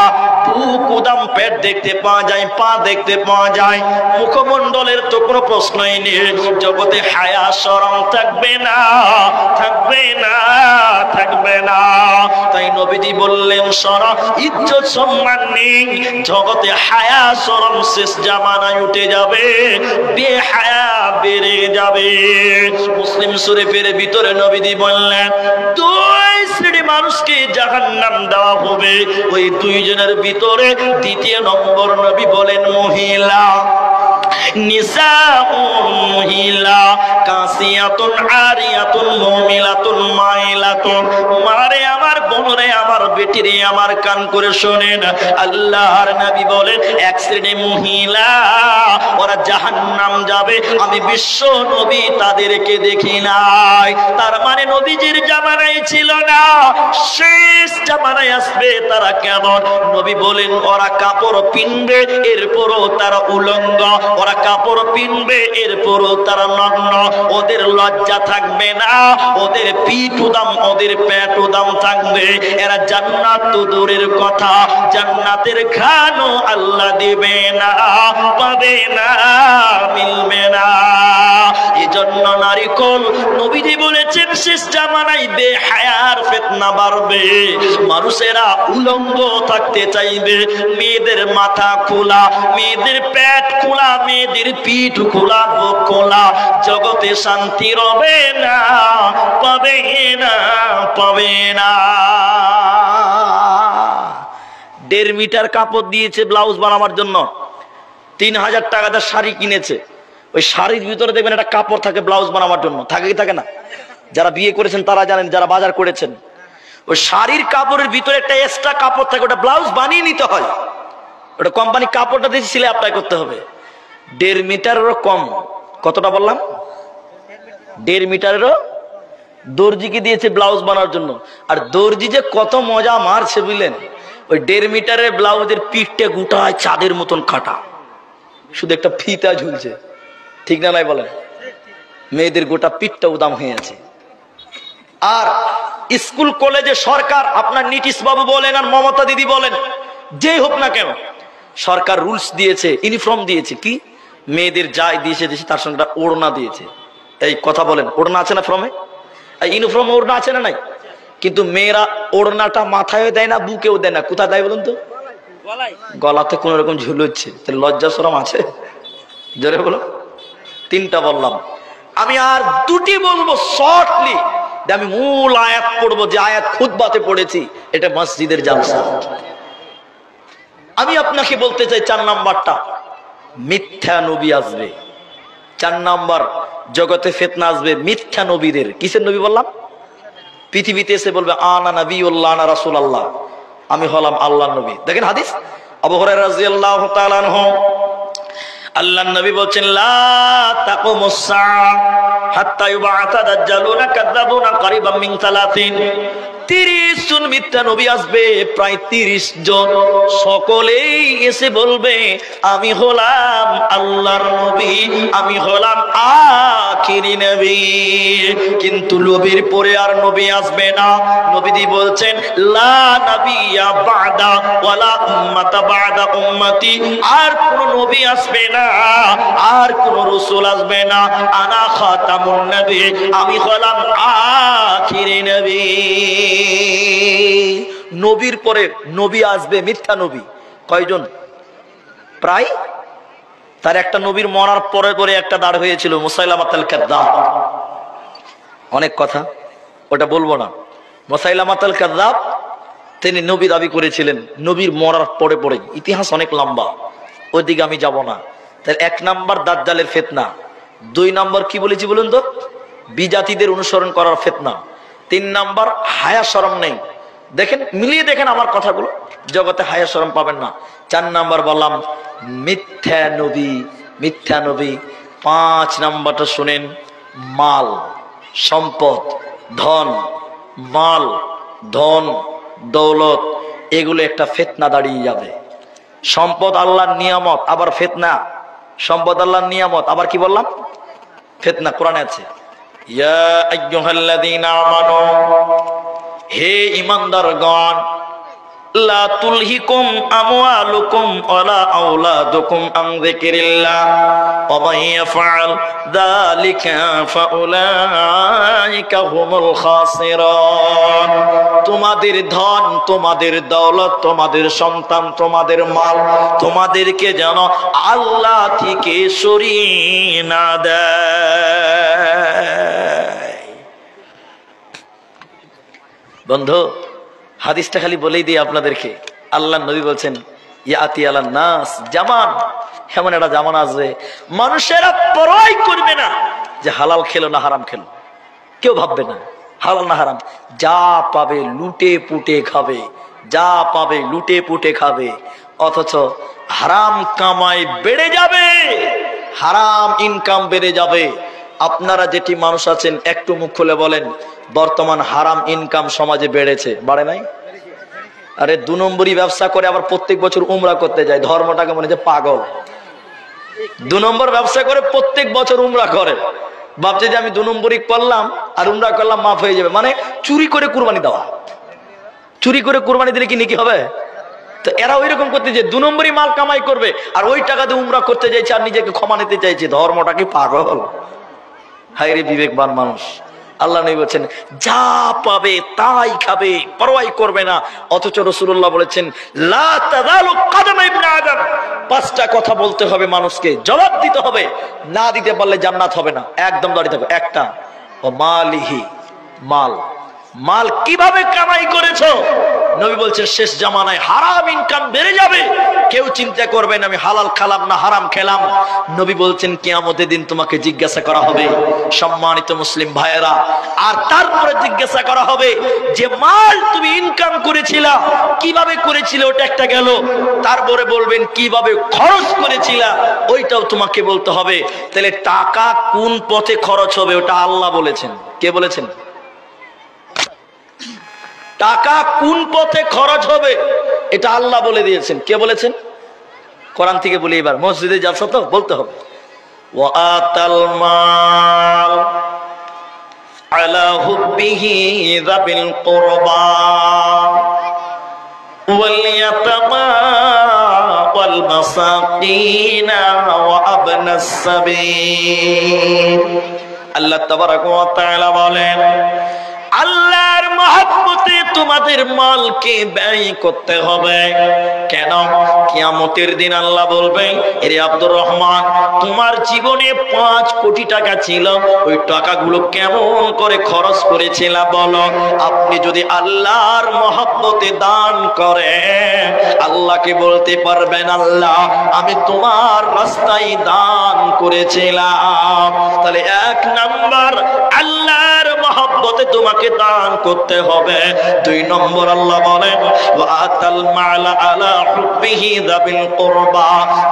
বুক উদাম, পেট দেখতে পাওয়া যায়, পা দেখতে পাওয়া যায়, মুখমণ্ডলের তো কোনো প্রশ্নই নেই। জগতে হায়া শরম থাকবে না, থাকবে না, থাকবে না। তাই নবীজি বললেন, শরম ইজ্জত সম্মান নেই, জগতে হায়া শরম শেষ জামানায় উঠে যাবে, বেহায়া বেড়ে যাবে। মুসলিম শরীফের ভিতরে নবীজি বললেন, 2 শ্রেণী মানুষকে জাহান্নাম দেওয়া হবে। ওই 2 জনের ভিতরে 2 নম্বর নবী বলেন মহিলা। নিসাউন, মহিলা, কাসিয়াতুন আরিয়াতুন মুমিলাতুন মাইলাতুন। মারে আমার বোনরে, আমার বেটিরে, আমার কান করে শোনেন, আল্লাহর নবী বলেন 1 শ্রেণী মহিলা ওরা জাহান্নাম যাবে, আমি বিশ্ব নবী তাদেরকে দেখি নাই। তার মানে নবীজির জামানায় ছিল না, শেষ জামানায় আসবে। তারা কেমন? নবী বলেন ওরা কাপড় পিনবে, এরপরও তারা উলঙ্গ, ওরা কাপড় পিনবে, এরপরও তারা নগ্ন, ওদের লজ্জা থাকবে না, ওদের পিঠ উদাম, ওদের পেট উদাম থাকবে। এরা জান্নাত তো দূরের কথা, জান্নাতের খানও আল্লাহ দিবে না, পাবে না, মিলবে না। এজন্য নারীকুল নবীজি বলেছেন শেষ জামানায় বেহায়ার ফিতনা বাড়বে, মানুষেরা উলঙ্গ থাকতে চাইবে, মেয়েদের মাথা খোলা, মেয়েদের পেট খোলা, মেয়েদের পিঠ খোলা, বুক খোলা। জগতে শান্তি রবে না, পাবে না, পাবে না। 1.5 মিটার কাপড় দিয়েছে ব্লাউজ বানাবার জন্য, 3000 টাকা দিয়ে শাড়ি কিনেছে। ওই শাড়ির ভিতরে দেখবেন একটা কাপড় থাকে ব্লাউজ বানাবার জন্য, থাকে কি থাকে না? যারা বিয়ে করেছেন তারা জানেন, যারা বাজার করেছেন, ওই শাড়ির কাপড়ের ভিতরে একটা এক্সট্রা কাপড় থাকে, ওটা ব্লাউজ বানিয়ে নিতে হয়। ওটা কোম্পানি কাপড়টা দিয়েছে, সিলে অ্যাপ্লাই করতে হবে। 1.5 মিটারেরও কম। কতটা বললাম? 1.5 মিটারেরও দর্জিকে দিয়েছে ব্লাউজ বানার জন্য। আর দর্জি যে কত মজা মারছে বুঝলেন? ওই 1.5 মিটারের ব্লাউজের পিঠটা গোটায় চাঁদের মতন কাটা, শুধু একটা ফিতা ঝুলছে। ঠিক না নাই বলেন? মেয়েদের গোটা পিঠটা উদাম হয়ে আছে। আর স্কুল কলেজে সরকার, আপনার নীতিশ বাবু বলেন আর মমতা দিদি বলেন, যেই হোক না কেন, সরকার রুলস দিয়েছে, ইউনিফর্ম দিয়েছে, কি মেয়েদের যাই দিয়েছে তার সঙ্গে ওড়না দিয়েছে। এই কথা বলেন, ওড়না আছে না ফর্মে? ইউনিফর্ম ওড়না আছে না নাই? কিন্তু মেয়েরা ওড়নাটা মাথায় দেয় না, বুকেও দেয় না, কোথায় দেয় বলুন তো? গলাতে কোন রকম ঝুলুচ্ছে। তাহলে লজ্জা শরম আছে? জোরে বলো। 3টা বললাম, আমি আর 2টি বলবো শর্টলি। আমি মূল আয়াত পড়বো, যে আয়াত খুতবাতে পড়েছি, এটা মসজিদের জালসা। আমি আপনাকে বলতে চাই 4 নাম্বারটা, মিথ্যা নবী আসবে। 4 নাম্বার, জগতে ফিতনা আসবে মিথ্যা নবীদের। কিসের নবী বললাম? পৃথিবীতে এসে বলবে আনা নবিউল্লাহ আনা রাসূলুল্লাহ, আমি হলাম আল্লাহর নবী। দেখেন হাদিস, আবু হুরায়রা রাদিয়াল্লাহু তাআলা আনহু, আল্লাহর নবী বলেন লা তাকুমুস সাআ হাত্তা ইউবাআতা দাজ্জালুনা কাযাবুনা করিবাম মিন 30 জন মিথ্যা নবী আসবে, প্রায় 30 জন। সকলেই এসে বলবে আমি হলাম আল্লাহর নবী, আমি হলাম আখিরি নবী। কিন্তু নবীর পরে আর নবী আসবে না। নবীজি বলছেন লা নাবিয়্যা বা'দা ওয়ালা উম্মাতা বা'দা উম্মতি, আর কোন নবী আসবে না, আর কোন রাসূল আসবে না। আনা খাতামুন নবী, আমি হলাম আখিরি নবী। নবীর পরে নবী আসবে মিথ্যা নবী কয়জন? প্রায়। তার একটা নবীর মরার পরে পরে একটা দাঁড় হয়েছিল মুসাইলামাতুল কাযযাব। অনেক কথা, ওটা বলবো না। মুসাইলামাতুল কাযযাব তিনি নবী দাবি করেছিলেন নবীর মরার পরে পরে, ইতিহাস অনেক লম্বা, ওইদিকে আমি যাব না। তার 1 নাম্বার দাজ্জালের ফিতনা, 2 নাম্বার কি বলেছি বলুন তো, বিজাতিদের অনুসরণ করার ফিতনা, 3 নাম্বার হায়া শরম নেই। দেখেন, মিলিয়ে দেখেন আমার কথাগুলো, জগতে হায়া শরম পাবেন না। 4 নাম্বার বললাম মিথ্যা নবী, মিথ্যা নবী। 5 নাম্বারটা শুনেন, মাল সম্পদ, ধন, মাল ধন দৌলত, এগুলো একটা ফিতনা দাঁড়িয়ে যাবে। সম্পদ আল্লাহর নিয়ামত, আবার ফিতনা। সম্পদ আল্লাহর নিয়ামত, আবার কি বললাম? ফিতনা। কোরআনে আছে ইয়া আইয়ুহাল্লাযীনা আমানু, হে ঈমানদারগণ, লা তুলহিকুম আমওয়ালুকুম ওয়ালা আওলাদুকুম আন যিকরিল্লাহ ওয়া মান ইয়াফআল যালিকা ফাউলাইকা হুমুল খাসিরুন। তোমাদের ধন, তোমাদের দৌলত, তোমাদের সন্তান, তোমাদের মাল, তোমাদেরকে যেন আল্লাহ থেকে সরিয়ে না দেয়। বন্ধু, হাদিসটা খালি বলেই দিই আপনাদেরকে। আল্লাহ নবী বলছেন ইয়াতি আলান নাস জামান, এমন একটা জামানা আসবে মানুষেরা পরোয়াই করবে না যে হালাল খেলো না হারাম খেলো। কেউ ভাববে না হালাল না হারাম, যা পাবে লুটে পুটে খাবে, যা পাবে লুটে পুটে খাবে। অথচ হারাম কামাই বেড়ে যাবে, হারাম ইনকাম বেড়ে যাবে। আপনারা যেটি মানুষ আছেন একটু মুখ খুলে বলেন, বর্তমান হারাম ইনকাম সমাজে বেড়েছে, বাড়ে নাই? আরে 2 নম্বরই ব্যবসা করে আবার প্রত্যেক বছর উমরা করতে যায়, ধর্মটাকে মনে হচ্ছে পাগল। 2 নম্বর ব্যবসা করে প্রত্যেক বছর উমরা করে, ভাবছে যে আমি 2 নম্বরই করলাম আর উমরা করলাম মাফ হয়ে যাবে। মানে চুরি করে কুরবানি দেওয়া, চুরি করে কুরবানি দিলে কি নেকি হবে? তো এরা ওই রকম করতে যে 2 নম্বরই মাল কামাই করবে আর ওই টাকা দিয়ে উমরা করতে চাইছে আর নিজেকে ক্ষমা নিতে চাইছে। ধর্মটা কি পাগল? হায় রে বিবেকবান মানুষ। আল্লাহ নবী বলেছেন যা পাবে তাই খাবে, পরোয়াই করবে না। অথচ রাসূলুল্লাহ বলেছেন লা তাযালু কদম ইবনে আদম, 5টা কথা বলতে হবে মানুষকে, জবাব দিতে হবে, না দিতে পারলে জান্নাত হবে না, একদম দাঁড়িয়ে থাকবে। একটা, ও মালিহি, মাল, মাল কিভাবে কামাই করেছো? নবী বলছেন শেষ জামানায় হারাম ইনকাম বেড়ে যাবে, কেউ চিন্তা করবেন আমি হালাল খেলাম না হারাম খেলাম। নবী বলছেন কিয়ামতের দিন তোমাকে জিজ্ঞাসা করা হবে, সম্মানিত মুসলিম ভাইয়েরা, আর তারপরে জিজ্ঞাসা করা হবে যে মাল তুমি ইনকাম করেছিলা, কিভাবে করেছিলে, ওটা একটা গেল। তারপরে বলবেন কিভাবে খরচ করেছিলা, ওইটাও তোমাকে বলতে হবে। তাহলে টাকা কোন পথে খরচ হবে ওটা আল্লাহ বলেছেন। কে বলেছেন? টাকা কোন পথে খরচ হবে এটা আল্লাহ বলে দিয়েছেন। কে বলেছেন? কোরআন থেকে বলি, এবার মসজিদে যাচ্ছ তো বলতে হবে ওয়াতাল মাল আলা হুব্বিহি যাবিল কুরবা ওয়াল ইয়াতামা ওয়াল মাসাকিন ওয়া আবনাস সাবিল। আল্লাহ তাবারাকা ওয়া তাআলা বলেন আল্লাহর মহব্বতে তোমাদের মালকে ব্যয় করতে হবে। কেন? কিয়ামতের দিন আল্লাহ বলবেন এরে আব্দুর রহমান, তোমার জীবনে 5 কোটি টাকা ছিল, ওই টাকাগুলো কেমন করে খরচ করেছিলা বলো। আপনি যদি আল্লাহর মহব্বতে দান করেন, আল্লাহকে বলতে পারবেন আল্লাহ আমি তোমার রাস্তায় দান করেছিলাম। তাহলে 1 নাম্বার আল্লাহর মহব্বতে তোমাকে দান করতে হবে। 2 নম্বর আল্লাহ বলেন ওয়া আতাল মালা আলা হুব্বিহি যাবিল কুরবা,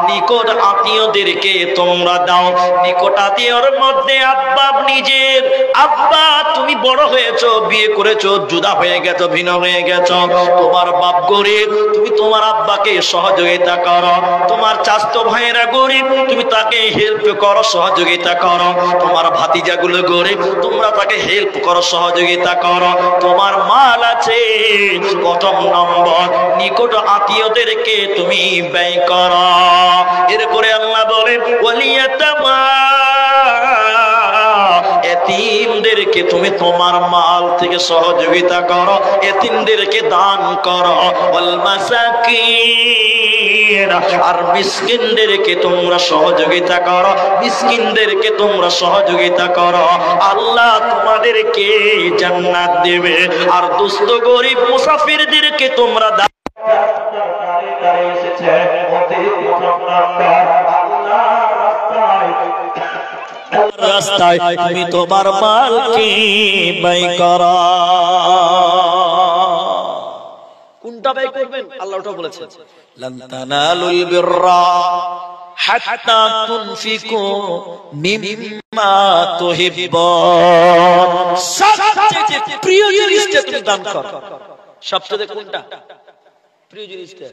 নিকট আত্মীয়দেরকে তোমরা দাও। নিকট আত্মীয়র মধ্যে আব্বা, নিজের আব্বা, তুমি বড় হয়েছো, বিয়ে করেছো, জুদা হয়ে গেছো, ভিন্ন হয়ে গেছো, তোমার বাপ গরিব, তুমি তোমার আব্বাকে সহযোগিতা করো। তোমার চাচাতো ভাইয়েরা গরিব, তুমি তাকে হেল্প করো, সহযোগিতা করো। তোমার ভাতিজাগুলো গরিব, তোমরা তাকে হেল্প করো, সহযোগিতা করো। তোমার মাল আছে, প্রথম নম্বর নিকট আত্মীয়দেরকে তুমি ব্যয় করো। এরপরে আল্লাহ বলেন ওয়ালিয়াতামা, এতিমদেরকে তুমি তোমার মাল থেকে সহযোগিতা করো, এতিমদেরকে দান করো। ওয়াল মাসাকিন, আর মিসকিনদেরকে তোমরা সহযোগিতা করো, মিসকিনদেরকে তোমরা সহযোগিতা করো। আল্লাহ তোমাদেরকে জান্নাত দেবে। আর দুস্থ গরিব মুসাফিরদেরকে তোমরা দান এসেছে রাস্তায় তুমি তোমার মালকে ব্যয় করো। কোনটা ব্যয় করবেন? আল্লাহ ওটা বলেছেন লান তানালুল বিররা হাত্তা তুনফিকু মিম্মা তুহিব্বুন, সবচেয়ে প্রিয় জিনিসটা তুমি দান করো। সবচেয়ে কোনটা প্রিয় জিনিসটা?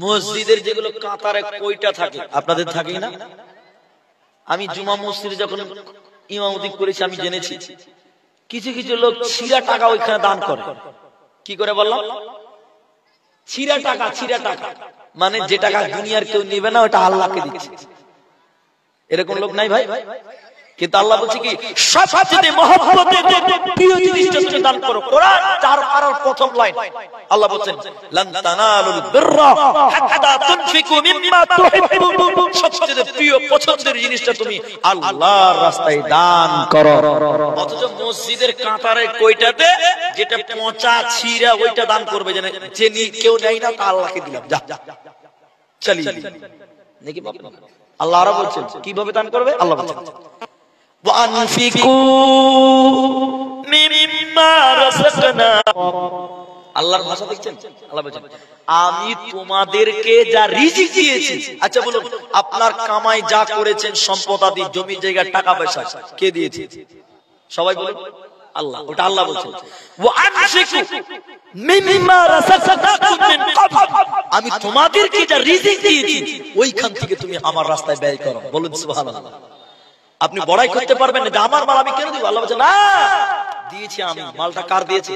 মসজিদের যেগুলো কাতারে কয়টা থাকে, আপনাদের থাকে না? আমি জুমা মসজিদে যখন ইমামতি করেছি আমি জেনেছি কিছু কিছু লোক ছিঁড়া টাকা ওইখানে দান করে। কি করে বললাম? ছিঁড়া টাকা, ছিঁড়া টাকা মানে যে টাকা দুনিয়ার কেউ নেবে না, ওটা আল্লাহকে দিচ্ছে। এরকম লোক নাই ভাই? কিন্তু আল্লাহ বলছে কি সবচেয়ে মহব্বতের প্রিয় জিনিসটা তুমি দান করো। কোরআন 4 প্রথম লাইন আল্লাহ বলেন লান তানালুল বিররা হাত্তা তুনফিকু মিম্মা তুহিব্বুন, সবচেয়ে প্রিয় পছন্দের জিনিসটা তুমি আল্লাহর রাস্তায় দান করো। অথচ মসজিদের কাতারে কয়টাতে যেটা পচা ছিঁড়া ওইটা দান করবে, যে কেউ নেই না, তা আল্লাহকে দিলাম, যা চলি নাকি বাবা। আল্লাহ আরো বলছেন কিভাবে দান করবে। আল্লাহ বলছেন আল্লাহর ভাষা দেখছেন। আল্লাহ বলছেন আমি তোমাদেরকে যা রিজিক দিয়েছি। আচ্ছা বলুন, আপনার কামাই যা করেছেন, সম্পদ আদি, জমি জায়গা, টাকা পয়সা, কে দিয়েছে? সবাই বলুন আল্লাহ। ওটা আল্লাহ বলছেন আমি তোমাদেরকে যা রিজিক দিয়েছি ওইখান থেকে তুমি আমার রাস্তায় ব্যয় করো। বলুন সুবহানাল্লাহ। আপনি বড়াই করতে পারবেন না যে আমার মাল আমি কেন দিব। আল্লাহ বলছে না, দিয়েছি আমি। মালটা কার দিয়েছে?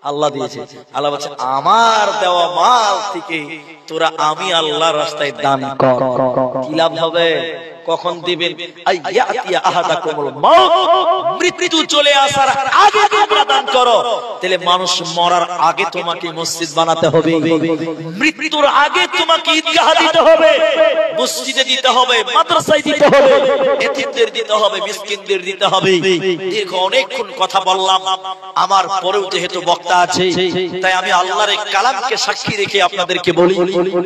আল্লাহ দিয়েছে। আল্লাহ বলছে আমার দেওয়া মাল থেকে তোরা আমি আল্লাহর রাস্তায় দান কর। কি লাভ হবে? কখন দিবেন? আইয়াতিয়া আহাদাকুমুল মাউত, মৃত্যু চলে আসার আগে তোমরা দান করো। তাহলে মানুষ মরার আগে তোমাকে মসজিদ বানাতে হবে, মৃত্যুর আগে তোমাকে ঈদগাহ দিতে হবে, মসজিদে দিতে হবে, মাদ্রাসায় দিতে হবে, এতিমদের দিতে হবে, মিসকিনদের দিতে হবে। দেখো অনেকক্ষণ কথা বললাম, আমার পরেও যেহেতু বক্তা আছে তাই আমি আল্লাহর এই কালামকে সাক্ষী রেখে আপনাদেরকে বলি,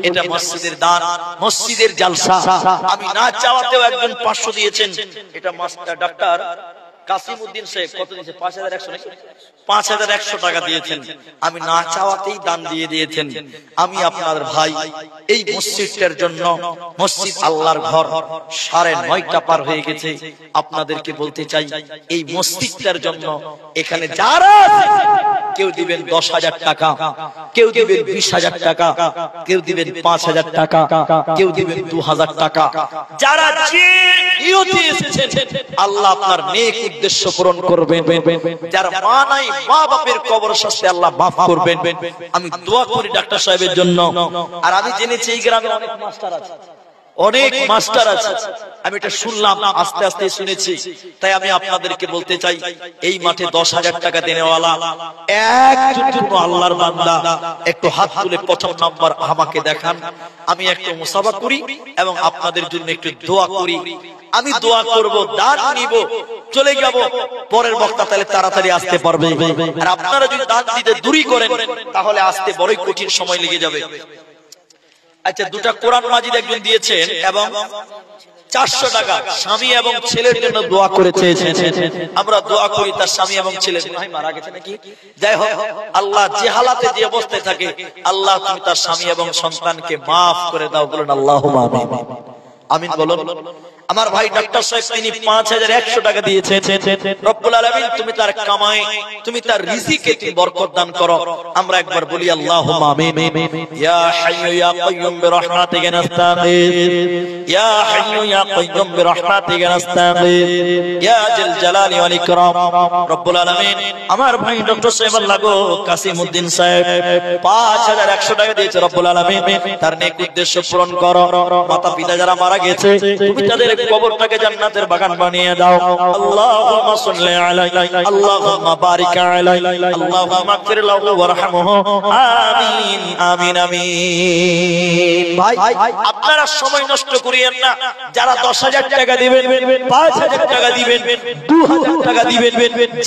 এটা মসজিদের দান, মসজিদের জালসা। আমি না চাওয়াতেও একজন 500 দিয়েছেন। এটা মাস্টার ডাক্তার কাসিমউদ্দিন সাহেব কত দিয়েছে? 5100 নাকি? 5100 টাকা দিয়েছেন। আমি না চাওয়াতেই দান দিয়ে দিয়েছেন। আমি আপনার ভাই, এই মসজিদটার জন্য, মসজিদ আল্লাহর ঘর, 9:30 পার হয়ে গেছে। আপনাদেরকে বলতে চাই এই মসজিদটার জন্য এখানে যারা কেউ দিবেন 10,000 টাকা, কেউ দিবেন 20,000 টাকা, কেউ দিবেন 5,000 টাকা, কেউ দিবেন 2,000 টাকা। যারা যে নিয়তে এসেছেন আল্লাহ আপনার নেক উদ্দেশ্য পূরণ করবেন। যারা মা নাই, মা বাপের কবর শাস্তি আল্লাহ মাফ করবেন। আমি দোয়া করি ডাক্তার সাহেবের জন্য। আর আমি জেনেছি এই গ্রামে অনেক মাস্টার আছে, অনেক মাস্টার আছে। আমি এটা শুনলাম, আস্তে আস্তে শুনেছি। তাই আমি আপনাদেরকে বলতে চাই এই মাঠে 10,000 টাকা দেনেওয়ালা একজন আল্লাহর বান্দা একটু হাত তুলে প্রথম নাম্বার আমাকে দেখান। আমি একটু মুসাফা করি এবং আপনাদের জন্য একটু দোয়া করি। আমি দোয়া করব, দান নিব, চলে যাব। পরের বক্তা তাহলে তাড়াতাড়ি আসতে পারবে। আর আপনারা যদি দান দিতে দেরি করেন তাহলে আসতে বড়ই কঠিন সময় লেগে যাবে। আচ্ছা, 2টা কোরআন মাজিদ একজন দিয়েছেন এবং 400 টাকা স্বামী এবং ছেলের জন্য দোয়া করে চেয়েছেন। আমরা দোয়া করি তার স্বামী এবং ছেলে ভাই মারা গেছে নাকি, যাই হোক আল্লাহ যে হালাতে যে অবস্থায় থাকে আল্লাহ তুমি তার স্বামী এবং সন্তানকে মাফ করে দাও, বলুন আল্লাহুম্মা আমিন। আমিন বলুন। আমার ভাই ডাক্তার সাহেব তিনি 5100 টাকা দিয়েছেন। রব্বুল আলামিন তুমি তার কামাই, তুমি তার রিজিকে তুমি বরকত দান করো। আমরা একবার বলি আল্লাহুম্মা আমিন। ইয়া হাইয়্যু ইয়া কাইয়্যুম বিরহমাতিকা নাস্তাগীথ, ইয়া হাইয়্যু ইয়া কাইয়্যুম বিরহমাতিকা নাস্তাগীথ, ইয়া জাল জালালি ওয়াল ইকরাম। রব্বুল আলামিন আমার ভাই ডক্টর সাহেব আল্লাহ গো কাসিমউদ্দিন সাহেব 5100 টাকা দিয়েছে। রব্বুল আলামিন তার নেক উদ্দেশ্য পূরণ করো। মাতা পিতা যারা মারা গেছে তুমি তাদের কবরটাকে জান্নাতের বাগান বানিয়ে দাও। আল্লাহুম্মা সাল্লি আলাইহি, আল্লাহুম্মা বারিক আলাইহি, আল্লাহুম্মা মাগফির লাহু ওয়ারহামহু। আমিন আমিন আমিন। ভাই আপনারা সময় নষ্ট করিয়েন না। যারা 10000 টাকা দিবেন, 5000 টাকা দিবেন, 2000 টাকা দিবেন,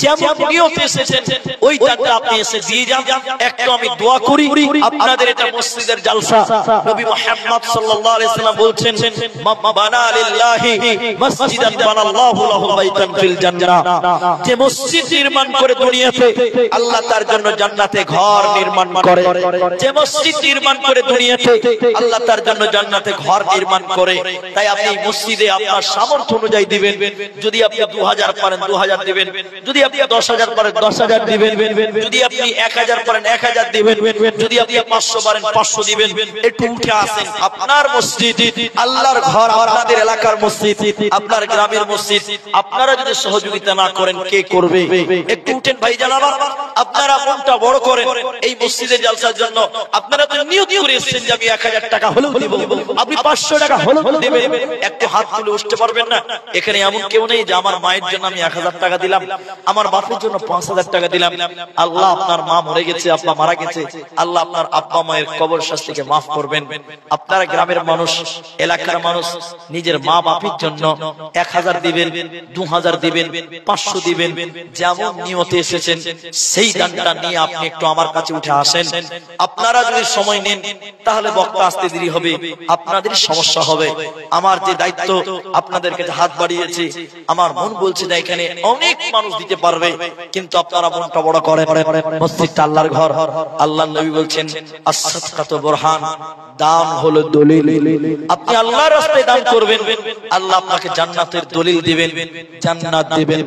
যেমন নিয়তে এসেছেন ওই টাকা আপনি এসে দিয়ে যান। একটু আমি দোয়া করি, আপনাদের এটা মসজিদের জালসা। নবী মুহাম্মদ সাল্লাল্লাহু আলাইহি সাল্লাম বলছেন বানা লিল্লাহি মসজিদান বানাল্লাহু লাহু বাইতান ফিল জান্নাহ। যে মসজিদ নির্মাণ করে দুনিয়াতে আল্লাহ তার জন্য জান্নাতে ঘর নির্মাণ করে। যে মসজিদ নির্মাণ করে দুনিয়াতে আল্লাহ তার জন্য জান্নাতে ঘর নির্মাণ করে। তাই আপনি মসজিদে আপনার সামর্থ্য অনুযায়ী দিবেন। যদি আপনি 2000 পারেন 2000 দিবেন, যদি আপনি 10000 পারেন 10000 দিবেন, যদি আপনি 1000 পারেন 1000 দিবেন, যদি আপনি 500 পারেন 500 দিবেন। একটু উঠে আসেন, আপনার মসজিদ আল্লাহর ঘর, আপনাদের এলাকার মসজিদ, আপনার গ্রামের মসজিদ। আপনারা যদি সহযোগিতা না করেন কে করবে? একটু উঠেন ভাই জানাবা। আপনারা মনটা বড় করেন এই মসজিদের জালসার জন্য। আপনারা তো নিয়ত করে এসেছেন যে আমি 1000 টাকা হলেও দিব, আপনি 500 টাকা হলেও দেবেন। একটু হাত তুলে উঠতে পারবেন না? এখানে এমন কেউ নেই যে আমার মায়ের জন্য আমি 1000 টাকা দিলাম, আমার বাপের জন্য 5000 টাকা দিলাম। আল্লাহ আপনার মা মরে গেছে, আব্বা মারা গেছে, আল্লাহ আপনার আব্বা মায়ের কবর শাস্তিকে মাফ করবেন। আপনারা গ্রামের মানুষ, এলাকার মানুষ নিজের মা বাপের জন্য 1000 দিবেন, 2000 দিবেন, 500 দিবেন। যেমন নিয়তে এসেছেন সেই দানটা নিয়ে আপনি একটু আমার কাছে উঠে আসেন। আপনারা যদি সময় নেন তাহলে বক্তা আসতে দেরি হবে, আপনাদের সমস্যা হবে। আমার যে দায়িত্ব আপনাদের কাছে হাত বাড়িয়েছি, আমার মন বলছে যে এখানে অনেক মানুষ দিতে পারবে, কিন্তু আপনারা মনটা বড় করেন। মসজিদটা আল্লাহর ঘর। আল্লাহর নবী বলছেন আস-সাদকাতু বুরহান, দান হলো দলিল। আপনি আল্লাহর রাস্তায় দান করবেন, আল্লাহ আপনাকে জান্নাতের দলিল দিবেন, জান্নাত দিবেন।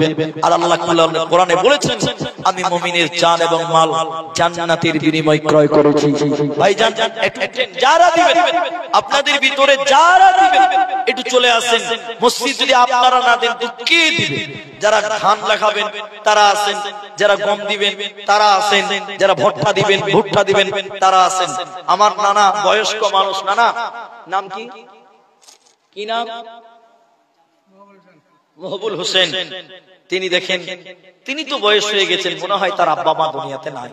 আর আল্লাহ কোরআনে বলেছেন আমি মুমিনের জান এবং মাল জান্নাতের বিনিময়ে ক্রয় করেছি। ভাইজান যারা দিবেন, আপনাদের ভিতরে যারা দিবেন একটু চলে আসেন। মসজিদ যদি আপনারা না দেন তো কে দিবে? যারা ধান লাগাবেন তারা আছেন, যারা গম দিবেন তারা আছেন, যারা ভুট্টা দিবেন ভুট্টা দিবেন তারা আছেন। আমার নানা বয়স্ক মানুষ, নানা নাম কি? কি নাম? মহবুল হোসেন। তিনি দেখেন তিনি তো বয়স হয়ে গেছেন, মনে হয় তার আব্বা মা দুনিয়াতে নাই।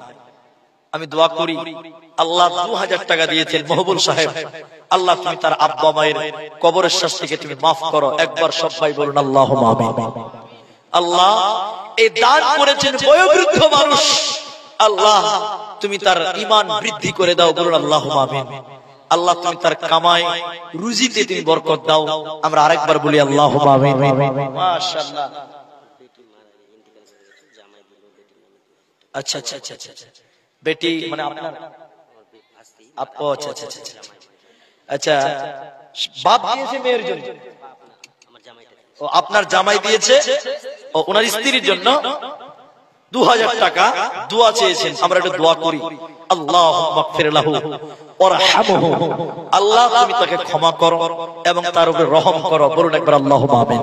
আমি দোয়া করি আল্লাহ 2000 টাকা দিয়েছেন মহবুল সাহেব, আল্লাহ তুমি তার আব্বা মায়ের কবরের শাস্তিকে তুমি মাফ করো। একবার সবাই বলুন আল্লাহুম্মা আমিন। আল্লাহ এই দান করেছেন বয়োবৃদ্ধ মানুষ, আল্লাহ তুমি তার ঈমান বৃদ্ধি করে দাও, বলুন আল্লাহুম্মা আমিন। আল্লাহ তুমি তার কামাই রুজিতে তুমি বরকত দাও। আমরা আরেকবার বলি আল্লাহুম্মা আমিন। মাশাআল্লাহ। আচ্ছা আচ্ছা আচ্ছা আচ্ছা, বেটি মানে আপনার আপু? আচ্ছা আচ্ছা আচ্ছা আচ্ছা, বাপ দিয়েছে মেয়ের জন্য, ও আপনার জামাই দিয়েছে ও ওনার স্ত্রীর জন্য 2000 টাকা দোয়া চেয়েছেন। আমরা একটু দোয়া করি আল্লাহুম্মা মাগফির লাহু ওয়ারহামহু, আল্লাহ তুমি তাকে ক্ষমা করো এবং তার উপরে রহম করো। বলুন একবার আল্লাহুম্মা আমিন।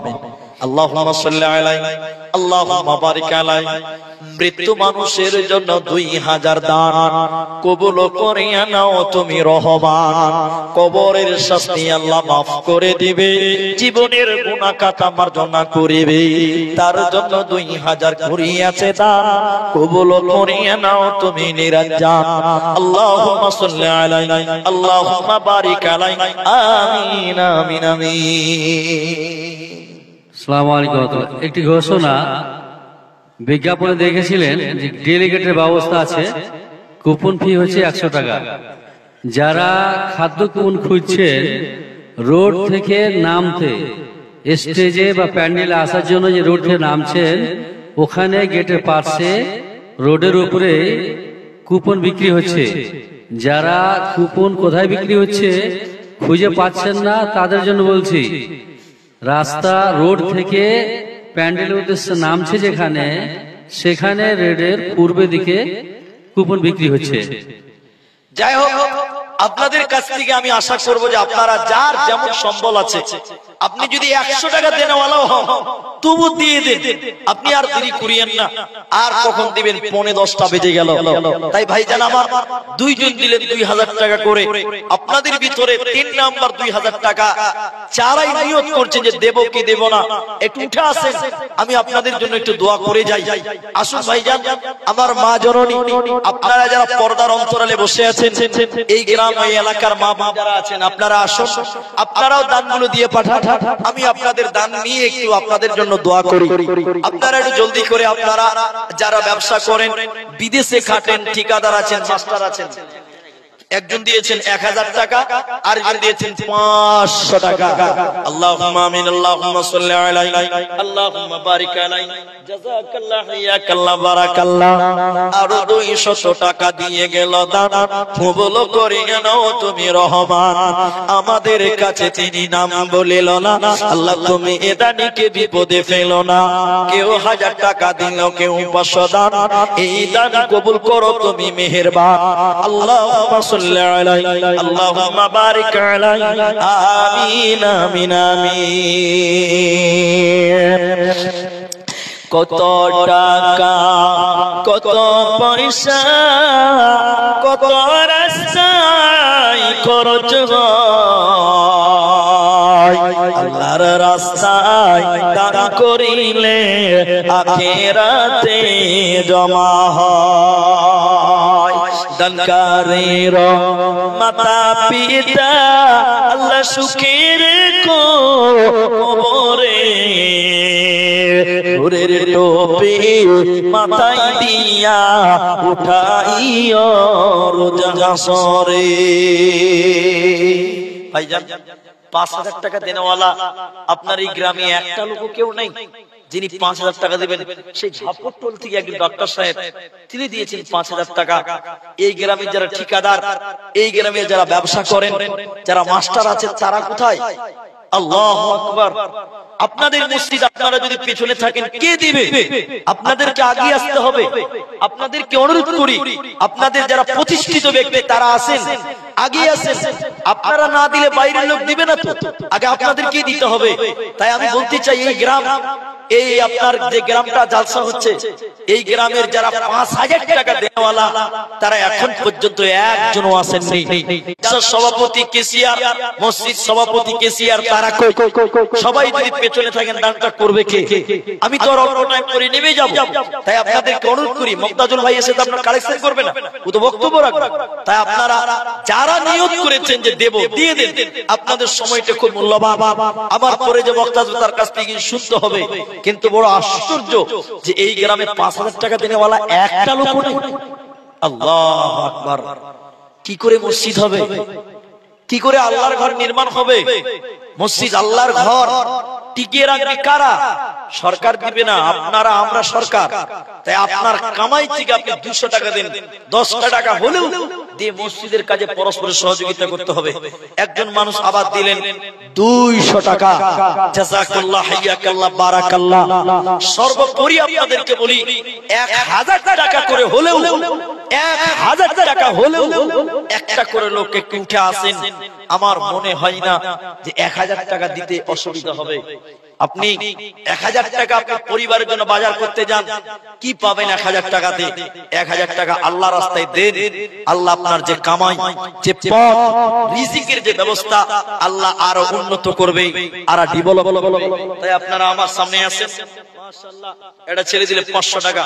আল্লাহুম্মা সাল্লি আলাইহি, আল্লাহুম্মা বারিক আলাইহি। মৃত্যু মানুষের জন্য 2000 দান কবুল করিয়া নাও তুমি রহমান। কবরের শাস্তি আল্লাহ মাফ করে দিবে, জীবনের গুনাহ খাতা মার্জনা করিবে। তার জন্য 2000 করিয়াছে দান কবুল করিয়া নাও তুমি নিরঞ্জন। আল্লাহুম্মা সাল্লি আলাইহি, আল্লাহুম্মা বারিক আলাইহি। আমিন আমিন আমিন। আসসালামু আলাইকুম। একটি ঘোষণা, বিজ্ঞাপনে দেখেছিলেন যে ডেলিগেটের ব্যবস্থা আছে, কুপন ফি হচ্ছে 100 টাকা। যারা খাদ্য কুপন খুঁজছেন রোড থেকে নামতে স্টেজে বা প্যান্ডেলে আসার জন্য যে রোড থেকে নামছেন, ওখানে গেটের পাশে রোডের উপরে কুপন বিক্রি হচ্ছে। যারা কুপন কোথায় বিক্রি হচ্ছে খুঁজে পাচ্ছেন না, তাদের জন্য বলছি, রাস্তা রোড থেকে প্যান্ডেলের উদ্দেশ্যে নামছে যেখানে, সেখানে রেডের পূর্বে দিকে কুপন বিক্রি হচ্ছে। যাই হোক, আপনাদের কাছ থেকে আমি আশা করব যে আপনারা যার যেমন সম্বল আছে, আপনি যদি 100 টাকা দেনেওয়ালাও হন তবু দিয়ে দিন, আপনি আর দেরি করিয়েন না। আর কখন দিবেন? 9:10টা বেজে গেল। তাই ভাইজান আমার, দুইজন দিলেন 2000 টাকা করে। আপনাদের ভিতরে 3 নাম্বার 2000 টাকা যারাই নিয়ত করছেন যে দেব কি দেব না, একটু উঠে আসেন, আমি আপনাদের জন্য একটু দোয়া করে যাই। আসুন ভাইজান, আমার মা জননী, আপনারা যারা পর্দার অন্তরালে বসে আছেন, এই গ্রাম এই এলাকার মা বাবা যারা আছেন, আপনারা আসুন, আপনারাও দানগুলো দিয়ে পাঠান। আমি আপনাদের দান নিয়ে একটু আপনাদের জন্য দোয়া করি। আপনারা একটু জলদি করে, আপনারা যারা ব্যবসা করেন, বিদেশে খাটেন, ঠিকাদার আছেন, মাস্টার আছেন, একজন দিয়েছেন 1000 টাকা, আর একজন দিয়েছেন 500 টাকা। আল্লাহুম্মা আমিন, আল্লাহুম্মা সাল্লি আলাইহি, আল্লাহুম্মা বারিক আলাইহি, জাযাকাল্লাহ, ইয়াকাল্লাহ, বারাকাল্লাহ। আর 200 টাকা দিয়ে গেল দান। কবুল করে নাও তুমি রহমান, আমাদের কাছে তিনি নাম বলিল না। আল্লাহ তুমি এ দানিকে বিপদে ফেলো না। কেউ 1000 টাকা দিল, কেউ 500 দান, এই দান কবুল করো তুমি মেহেরবান। আল্লাহুম্মা সাল্লি আলাইহি, আল্লাহুম্মা বারিক আলাইহি, আমিন আমিন আমিন। কত টাকা, কত পয়সা, কত রাস্তায় খরচ হয়, আল্লাহর রাস্তায় দান করিলে আখিরাতে জমা হয়। দানকারীর মাতা পিতা আল্লাহ সুখের কবরে নূরের টুপি মাথায় দিয়া উঠাইও রোজ হাসরে। ভাইজান, 5000 টাকা দেনেওয়ালা আপনার এই গ্রামে একটা লোক কেউ নাই যিনি 5000 টাকা দিবেন? সেই ঝাপট্টল থেকে একজন ডক্টর সাহেব, তিনি দিয়েছেন 5000 টাকা। এই গ্রামে যারা ঠিকাদার, এই গ্রামে যারা ব্যবসা করেন, যারা মাস্টার আছেন, তারা কোথায়? আল্লাহু আকবার। আপনাদের মসজিদ, আপনারা যদি পেছনে থাকেন, কে দিবে? আপনাদেরকে আগে আসতে হবে। আপনাদেরকে অনুরোধ করি, আপনাদের যারা প্রতিষ্ঠিত ব্যক্তি তারা আছেন, আগে আসেন। আপনারা না দিলে বাইরের লোক দিবে না তো, আগে আপনাদেরকে দিতে হবে। তাই আমি বলতে চাই, এই গ্রাম, এই আপনার যে গ্রামটা জালসা হচ্ছে, এই গ্রামের যারা 5000 টাকা দেওয়ালা, তারা এখন পর্যন্ত একজনও আসেননি। সভাপতি কেসিয়ার, মসজিদ সভাপতি কেসিয়ার, তারা সবাই যদি পেছনে থাকেন, দানটা করবে কে? আমি তো আর অল্প টাইম করে নেমে যাব। তাই আপনাদেরকে অনুরোধ করি, মুক্তাজুল ভাই এসে তো আপনার কালেকশন করবে না, ও তো বক্তব্য রাখবে। তাই আপনারা যারা নিয়ত করেছেন যে দেব, দিয়ে দেন। আপনাদের সময়টা খুব মূল্যবান। আমার পরে যে মুক্তাজুল, তার কাছ থেকে শুনতে হবে। কিন্তু বড় আশ্চর্য যে এই গ্রামে 5000 টাকা দেনেওয়ালা একটা লোক নেই। আল্লাহু আকবার। কি করে মসজিদ হবে? কি করে আল্লাহর ঘর নির্মাণ হবে? মসজিদ আল্লাহর ঘর টিকিয়ে রাখবে কারা? সরকার দিবে না, আপনারা, আমরা সরকার। তাই আপনার কামাই থেকে আপনি 200 টাকা দিন, 10 টাকা হলেও দিয়ে মসজিদের কাজে পরস্পরের সহযোগিতা করতে হবে। একজন মানুষ আবার দিলেন 200 টাকা, জাযাকাল্লাহ, হাইয়াকাল্লাহ, বারাকাল্লাহ। সর্বোপরি আপনাদেরকে বলি, 1000 টাকা করে হলেও, 1000 টাকা হলেও একটা করে লোক একটু উঠে আসেন। আমার মনে হয় না যে 1000 টাকা দিতে অসুবিধা হবে। আপনি 1000 টাকা আপনার পরিবারের জন্য বাজার করতে যান, কি পাবেন 1000 টাকাতে? 1000 টাকা আল্লাহর রাস্তায় দেন। আল্লাহ আপনার যে কামাই, যে পথ, রিজিকের যে ব্যবস্থা, আল্লাহ আরো উন্নত করবে, আর ডেভেলপ করবে। তাই আপনারা আমার সামনে আসেন। মাশাআল্লাহ, এটা ছেলে দিলে 500 টাকা,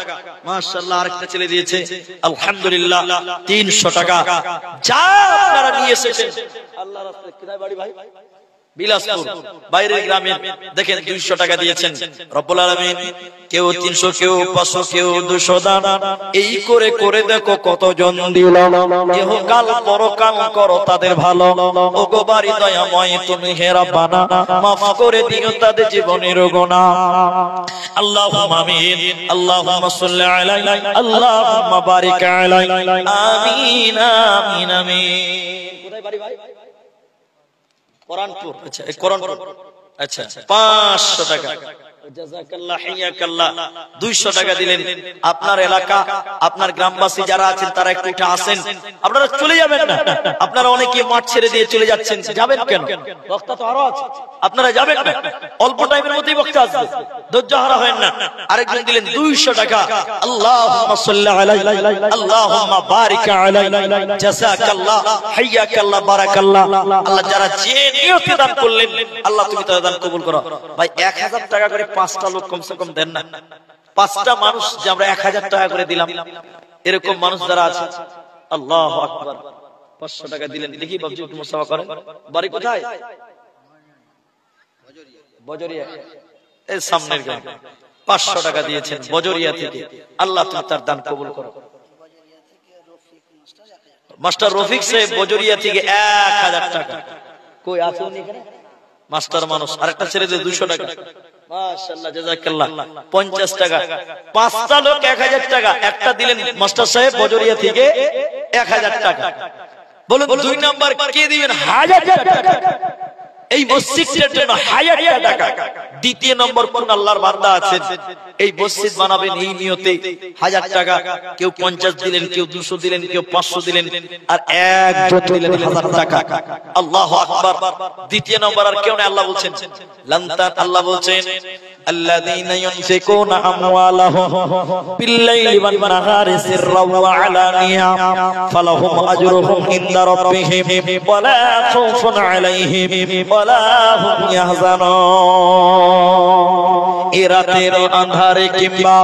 মাশাআল্লাহ, আরেকটা ছেলে দিয়েছে আলহামদুলিল্লাহ 300 টাকা। যা আপনারা নিয়ে এসেছেন আল্লাহর রাস্তায়। কোথায় বাড়ি ভাই? বিলাসপুর বাইরের গ্রামে দেখেন 200 টাকা দিয়েছেন রব্বুল আলামিন। কেউ 300, কেউ 500, কেউ 200 দান, এই করে করে দেখো কতজন দিল। ইহকাল পরকাল করো তাদের ভালো, ওগো বাড়ি দয়াময় তুমি হে রাব্বানা, মাফ করে দিও তাদের জীবনের গুনাহ। আল্লাহুম্মা আমিন, আল্লাহুম্মা সাল্লি আলাইহি, আল্লাহুম্মা বারিক আলাইহি, আমিন আমিন আমিন। কোথায় বাড়ি ভাই? কোরআনপুর। আচ্ছা, এই কোরআনপুর। আচ্ছা, 500 টাকা। জাযাকাল্লাহ, হিয়াকাল্লাহ। 200 টাকা দিলেন। আপনার এলাকা, আপনার গ্রামবাসী যারা আছেন তারা একটু উঠে আসেন। আপনারা চলে যাবেন না, আপনারা অনেকে মাঠ ছেড়ে দিয়ে চলে যাচ্ছেন, যাবেন কেন? বক্তা তো আরো আছে, আপনারা যাবেন না, অল্প টাইমের মধ্যেই বক্তা আসবে, ধৈর্য হারা হয় না। আরেকজন দিলেন 200 টাকা। আল্লাহুম্মা সাল্লি আলাইহি, আল্লাহুম্মা বারিক আলাইহি, জাযাকাল্লাহ, হিয়াকাল্লাহ, বারাকাল্লাহ। আল্লাহ যারা যে নিয়তে দান করলেন, আল্লাহ তুমি তাদের দান কবুল করো। ভাই 1000 টাকা করে 5টা লোক কমসে কম দেন না। 5টা মানুষ যে আমরা 1000 টাকা করে দিলাম, এরকম মানুষ যারা আছে, আল্লাহু আকবার। 500 টাকা দিলেন। দেখি বাবজি একটু মুসাফা করেন। বাড়ি কোথায়? বজরিয়া, এই সামনের গ্রাম। 500 টাকা দিয়েছেন বজরিয়া থেকে। আল্লাহ তুমি তার দান কবুল করো। মাস্টার রফিক সাহেব বজরিয়া থেকে 1000 টাকা। কই আছে উনি এখানে? মাস্টার মানুষ। আরেকটা ছেড়ে দিয়ে 200 টাকা। মাশাআল্লাহ, জাযাকাল্লাহ। 50 টাকা। 5টা লোক 1000 টাকা। একটা দিলেন মাস্টার সাহেব বজরিয়া থেকে 1000 টাকা। বলুন 2 নাম্বার কে দিবেন? 1000 টাকা। এই মসজিদের জন্য 1000 টাকা। দ্বিতীয় নম্বর কোন আল্লাহর বান্দা আছেন এই মসজিদ বানাবেন এই নিয়তে 1000 টাকা। কেউ 50 দিলেন, কেউ 200 দিলেন, কেউ 500 দিলেন, আর একজন দিলেন 1000 টাকা। আল্লাহু আকবার। দ্বিতীয় নম্বর আর কেউ না, আল্লাহ বলছেন লান্তা, আল্লাহ বলছেন আল্লাযীনা ইউনফিকুনা আমওয়ালাহুম বিল-লাইলি ওয়ান-নাহারি সিররাও ওয়া আলানিয়া ফালাহুম আজরুহুম ইনদা রাব্বিহিম ওয়া লা খাউফুন আলাইহিম ওয়া লা হুম ইয়াহজানুন। এ রাতের আঁধারে কিংবা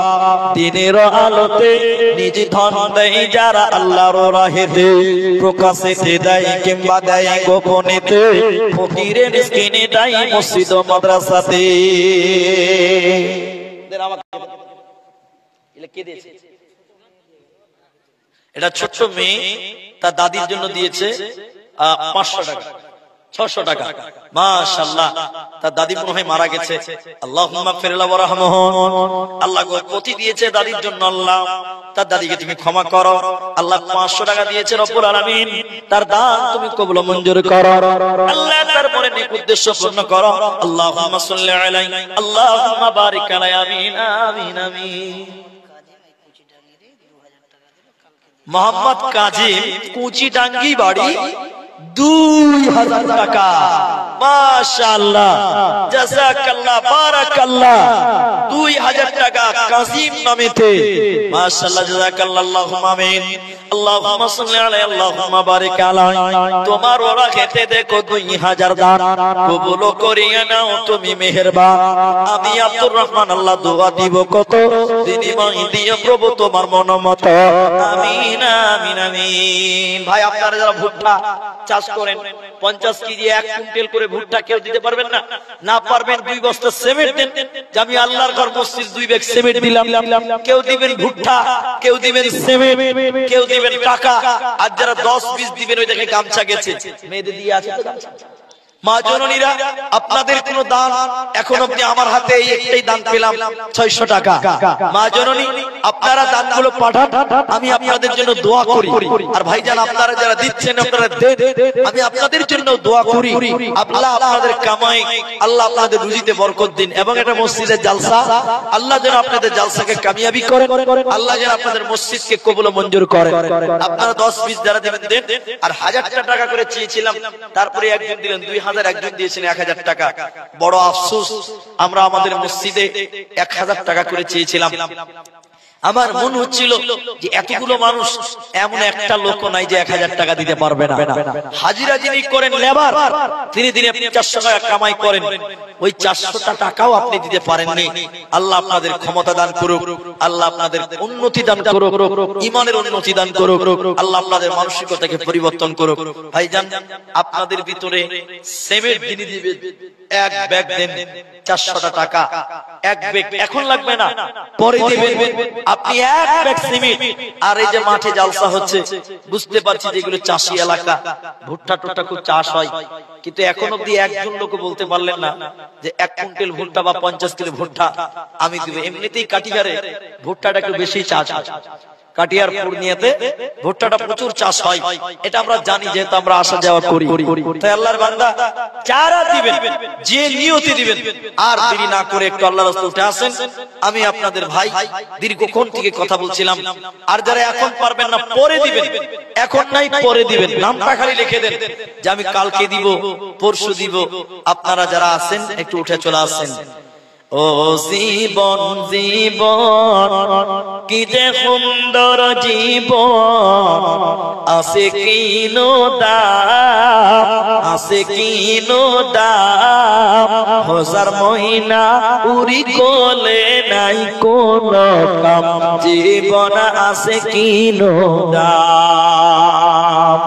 দিনের আলোতে নিজ ধন দেয় যারা আল্লাহর রাহেতে, প্রকাশ্যে দেয় কিংবা দেয় গোপনেতে, ফকিরে মিসকিনে দেয় মসজিদ ও মাদ্রাসাতে। এটা ছোট্ট মেয়ে তার দাদির জন্য দিয়েছে 500 টাকা, 600 টাকা। মাশাআল্লাহ, তার দাদি মনে হয় মারা গেছে। আল্লাহুম্মা মাগফির লাহু ওয়া রাহমহু। আল্লাহ গো পতি দিয়েছে দাদির জন্য, আল্লাহ তার দাদিকে তুমি ক্ষমা করো। আল্লাহ 500 টাকা দিয়েছে রব্বুল আলামিন, তার দান তুমি কবুল মঞ্জুর করো। আল্লাহ তার মনে নেক উদ্দেশ্য পূর্ণ করো। আল্লাহুম্মা সাল্লি আলাইহি, আল্লাহুম্মা বারিক আলাইহি, আমিন আমিন আমিন। মোহাম্মদ কাজিম, কুচিডাঙ্গি বাড়ি, 2000 টাকা। মাশাআল্লাহ, জাযাকাল্লাহ, বারাকাল্লাহ। 2000 টাকা কাজিম নামেতে। মাশাআল্লাহ, জাযাকাল্লাহ, আল্লাহুম্মা আমিন। আল্লাহুম্মা সাল্লি আলাইহি, আল্লাহুম্মা বারিক আলাইহি। তোমার ওরা খেতে দেখো 2000 দান কবুল করিয়া নাও তুমি মেহেরবান। আমি আব্দুর রহমান আল্লাহ দোয়া দিব কত, বিনিময় দিও প্রভু তোমার মনোমত। আমিন আমিন আমিন। ভাই আপনারা যারা ভুট্টা চাষ করেন, 50 কেজি 1 কুইন্টাল করে ভুট্টা কেউ দিতে পারবেন না? না পারবেন 2 বস্তা সিমেন্ট দেন, যে আমি আল্লাহর ঘর মসজিদ 2 ব্যাগ সিমেন্ট দিলাম। কেউ দিবেন ভুট্টা, কেউ দিবেন সিমেন্ট, কেউ দিবেন টাকা। আর যারা 10-20 দিবেন ওই দেখে গামছা গেছে, মেয়েদের দিয়ে আছে তো গামছা। মা জননীরা, আপনাদের কোন দান এখন অবধি আমার হাতে এই একটাই দান পেলাম 600 টাকা। মা জননী আপনারা দানগুলো পাঠান, আমি আপনাদের জন্য দোয়া করি। আর ভাইজান আপনারা যারা দিচ্ছেন আপনারা দেন, আমি আপনাদের জন্য দোয়া করি। আল্লাহ আপনাদের কামাই, আল্লাহ আপনাদের রুজিতে বরকত দিন। এবং এটা মসজিদের জালসা, আল্লাহ যেন আপনাদের জালসাকে কামিয়াবি করেন, আল্লাহ যেন আপনাদের মসজিদকে কবুল ও মঞ্জুর করেন। আপনারা 10-20 যারা দিবেন দেন। আর 1000 টাকা করে চেয়েছিলাম, তারপরে একজন দিলেন 2000, একজন দিয়েছেন 1000 টাকা। বড় আফসোস, আমরা আমাদের মসজিদে 1000 টাকা করে চেয়েছিলাম, আমার মনে হচ্ছিল যে এতগুলো মানুষ এমন একটা লোক নাই যে 1000 টাকা দিতে পারবে না। হাজিরা যিনি করেন লেবার, তিনি দিনে 400 টাকা কামাই করেন, ওই 400 টাকাও আপনি দিতে পারেননি। আল্লাহ আপনাদের ক্ষমতা দান করুক, আল্লাহ আপনাদের উন্নতি দান করুক, ঈমানের উন্নতি দান করুক, আল্লাহ আপনাদের মানসিকতাকে পরিবর্তন করুক। ভাইজান, আপনাদের ভিতরে সিমেন্ট যিনি দিবেন, এক ব্যাগ দেন 400 টাকা, এক ব্যাগ এখন লাগবে না, পরে দিবেন। আপনি এক ব্যাগ সিমেন্ট, আর এই যে মাঠে জালসা হচ্ছে, বুঝতে পারছি যেগুলো চাষি এলাকা, ভুট্টা টুট্টা খুব চাষ হয়, কিন্তু এখন অব্দি একজন লোক বলতে পারলেন না যে 1 কুইন্টাল ভুট্টা বা 50 কিলো ভুট্টা আমি দিব। এমনিতেই কাটিহারে ভুট্টাটা একটু বেশি চাষ হয়, কাটিয়ার পূর্ণিয়াতে ভুট্টাটা প্রচুর চাষ হয়, এটা আমরা জানি, যেহেতু আমরা আসা যাওয়া করি। তাই আল্লাহর বান্দা যারা দিবেন, যে নিয়তি দিবেন, আর দেরি না করে একটু আল্লাহর রাস্তায় উঠে আসেন। আমি আপনাদের ভাই দীর্ঘক্ষণ থেকে কথা বলছিলাম, আর যারা এখন পারবেন না পরে দিবেন, এখন নাই পরে দিবেন, নামটা খালি লিখে দেন যে আমি কালকে দিব, পরশু দিব। আপনারা যারা আছেন একটু উঠে চলে আসেন। ও জীবন জীবন কি যে সুন্দর জীবন, আছে কিনো দাম, আছে কিনো দাম, হাজার মহিনা উড়ি কোলে নাই কোন কাম, জীবন আছে কিনো দাম।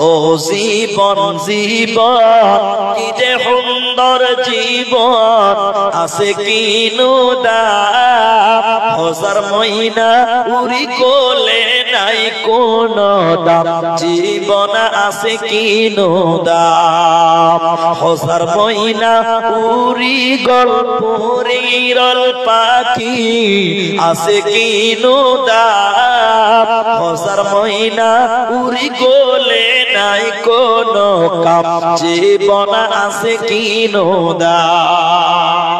ও জীবন জীবন কি যে সুন্দর জীবন, আছে কিনো দাম, হাজার মহিনা উড়ি কোলে নাই কোন দাম, জীবন আছে কিনো দাম। হাজার মহিনা উড়ি গল্প রিরল পাখি, আছে কিনো দাম, হাজার মহিনা উড়ি কোলে নাই কোন কাম, জীবন আছে কিনো দাম।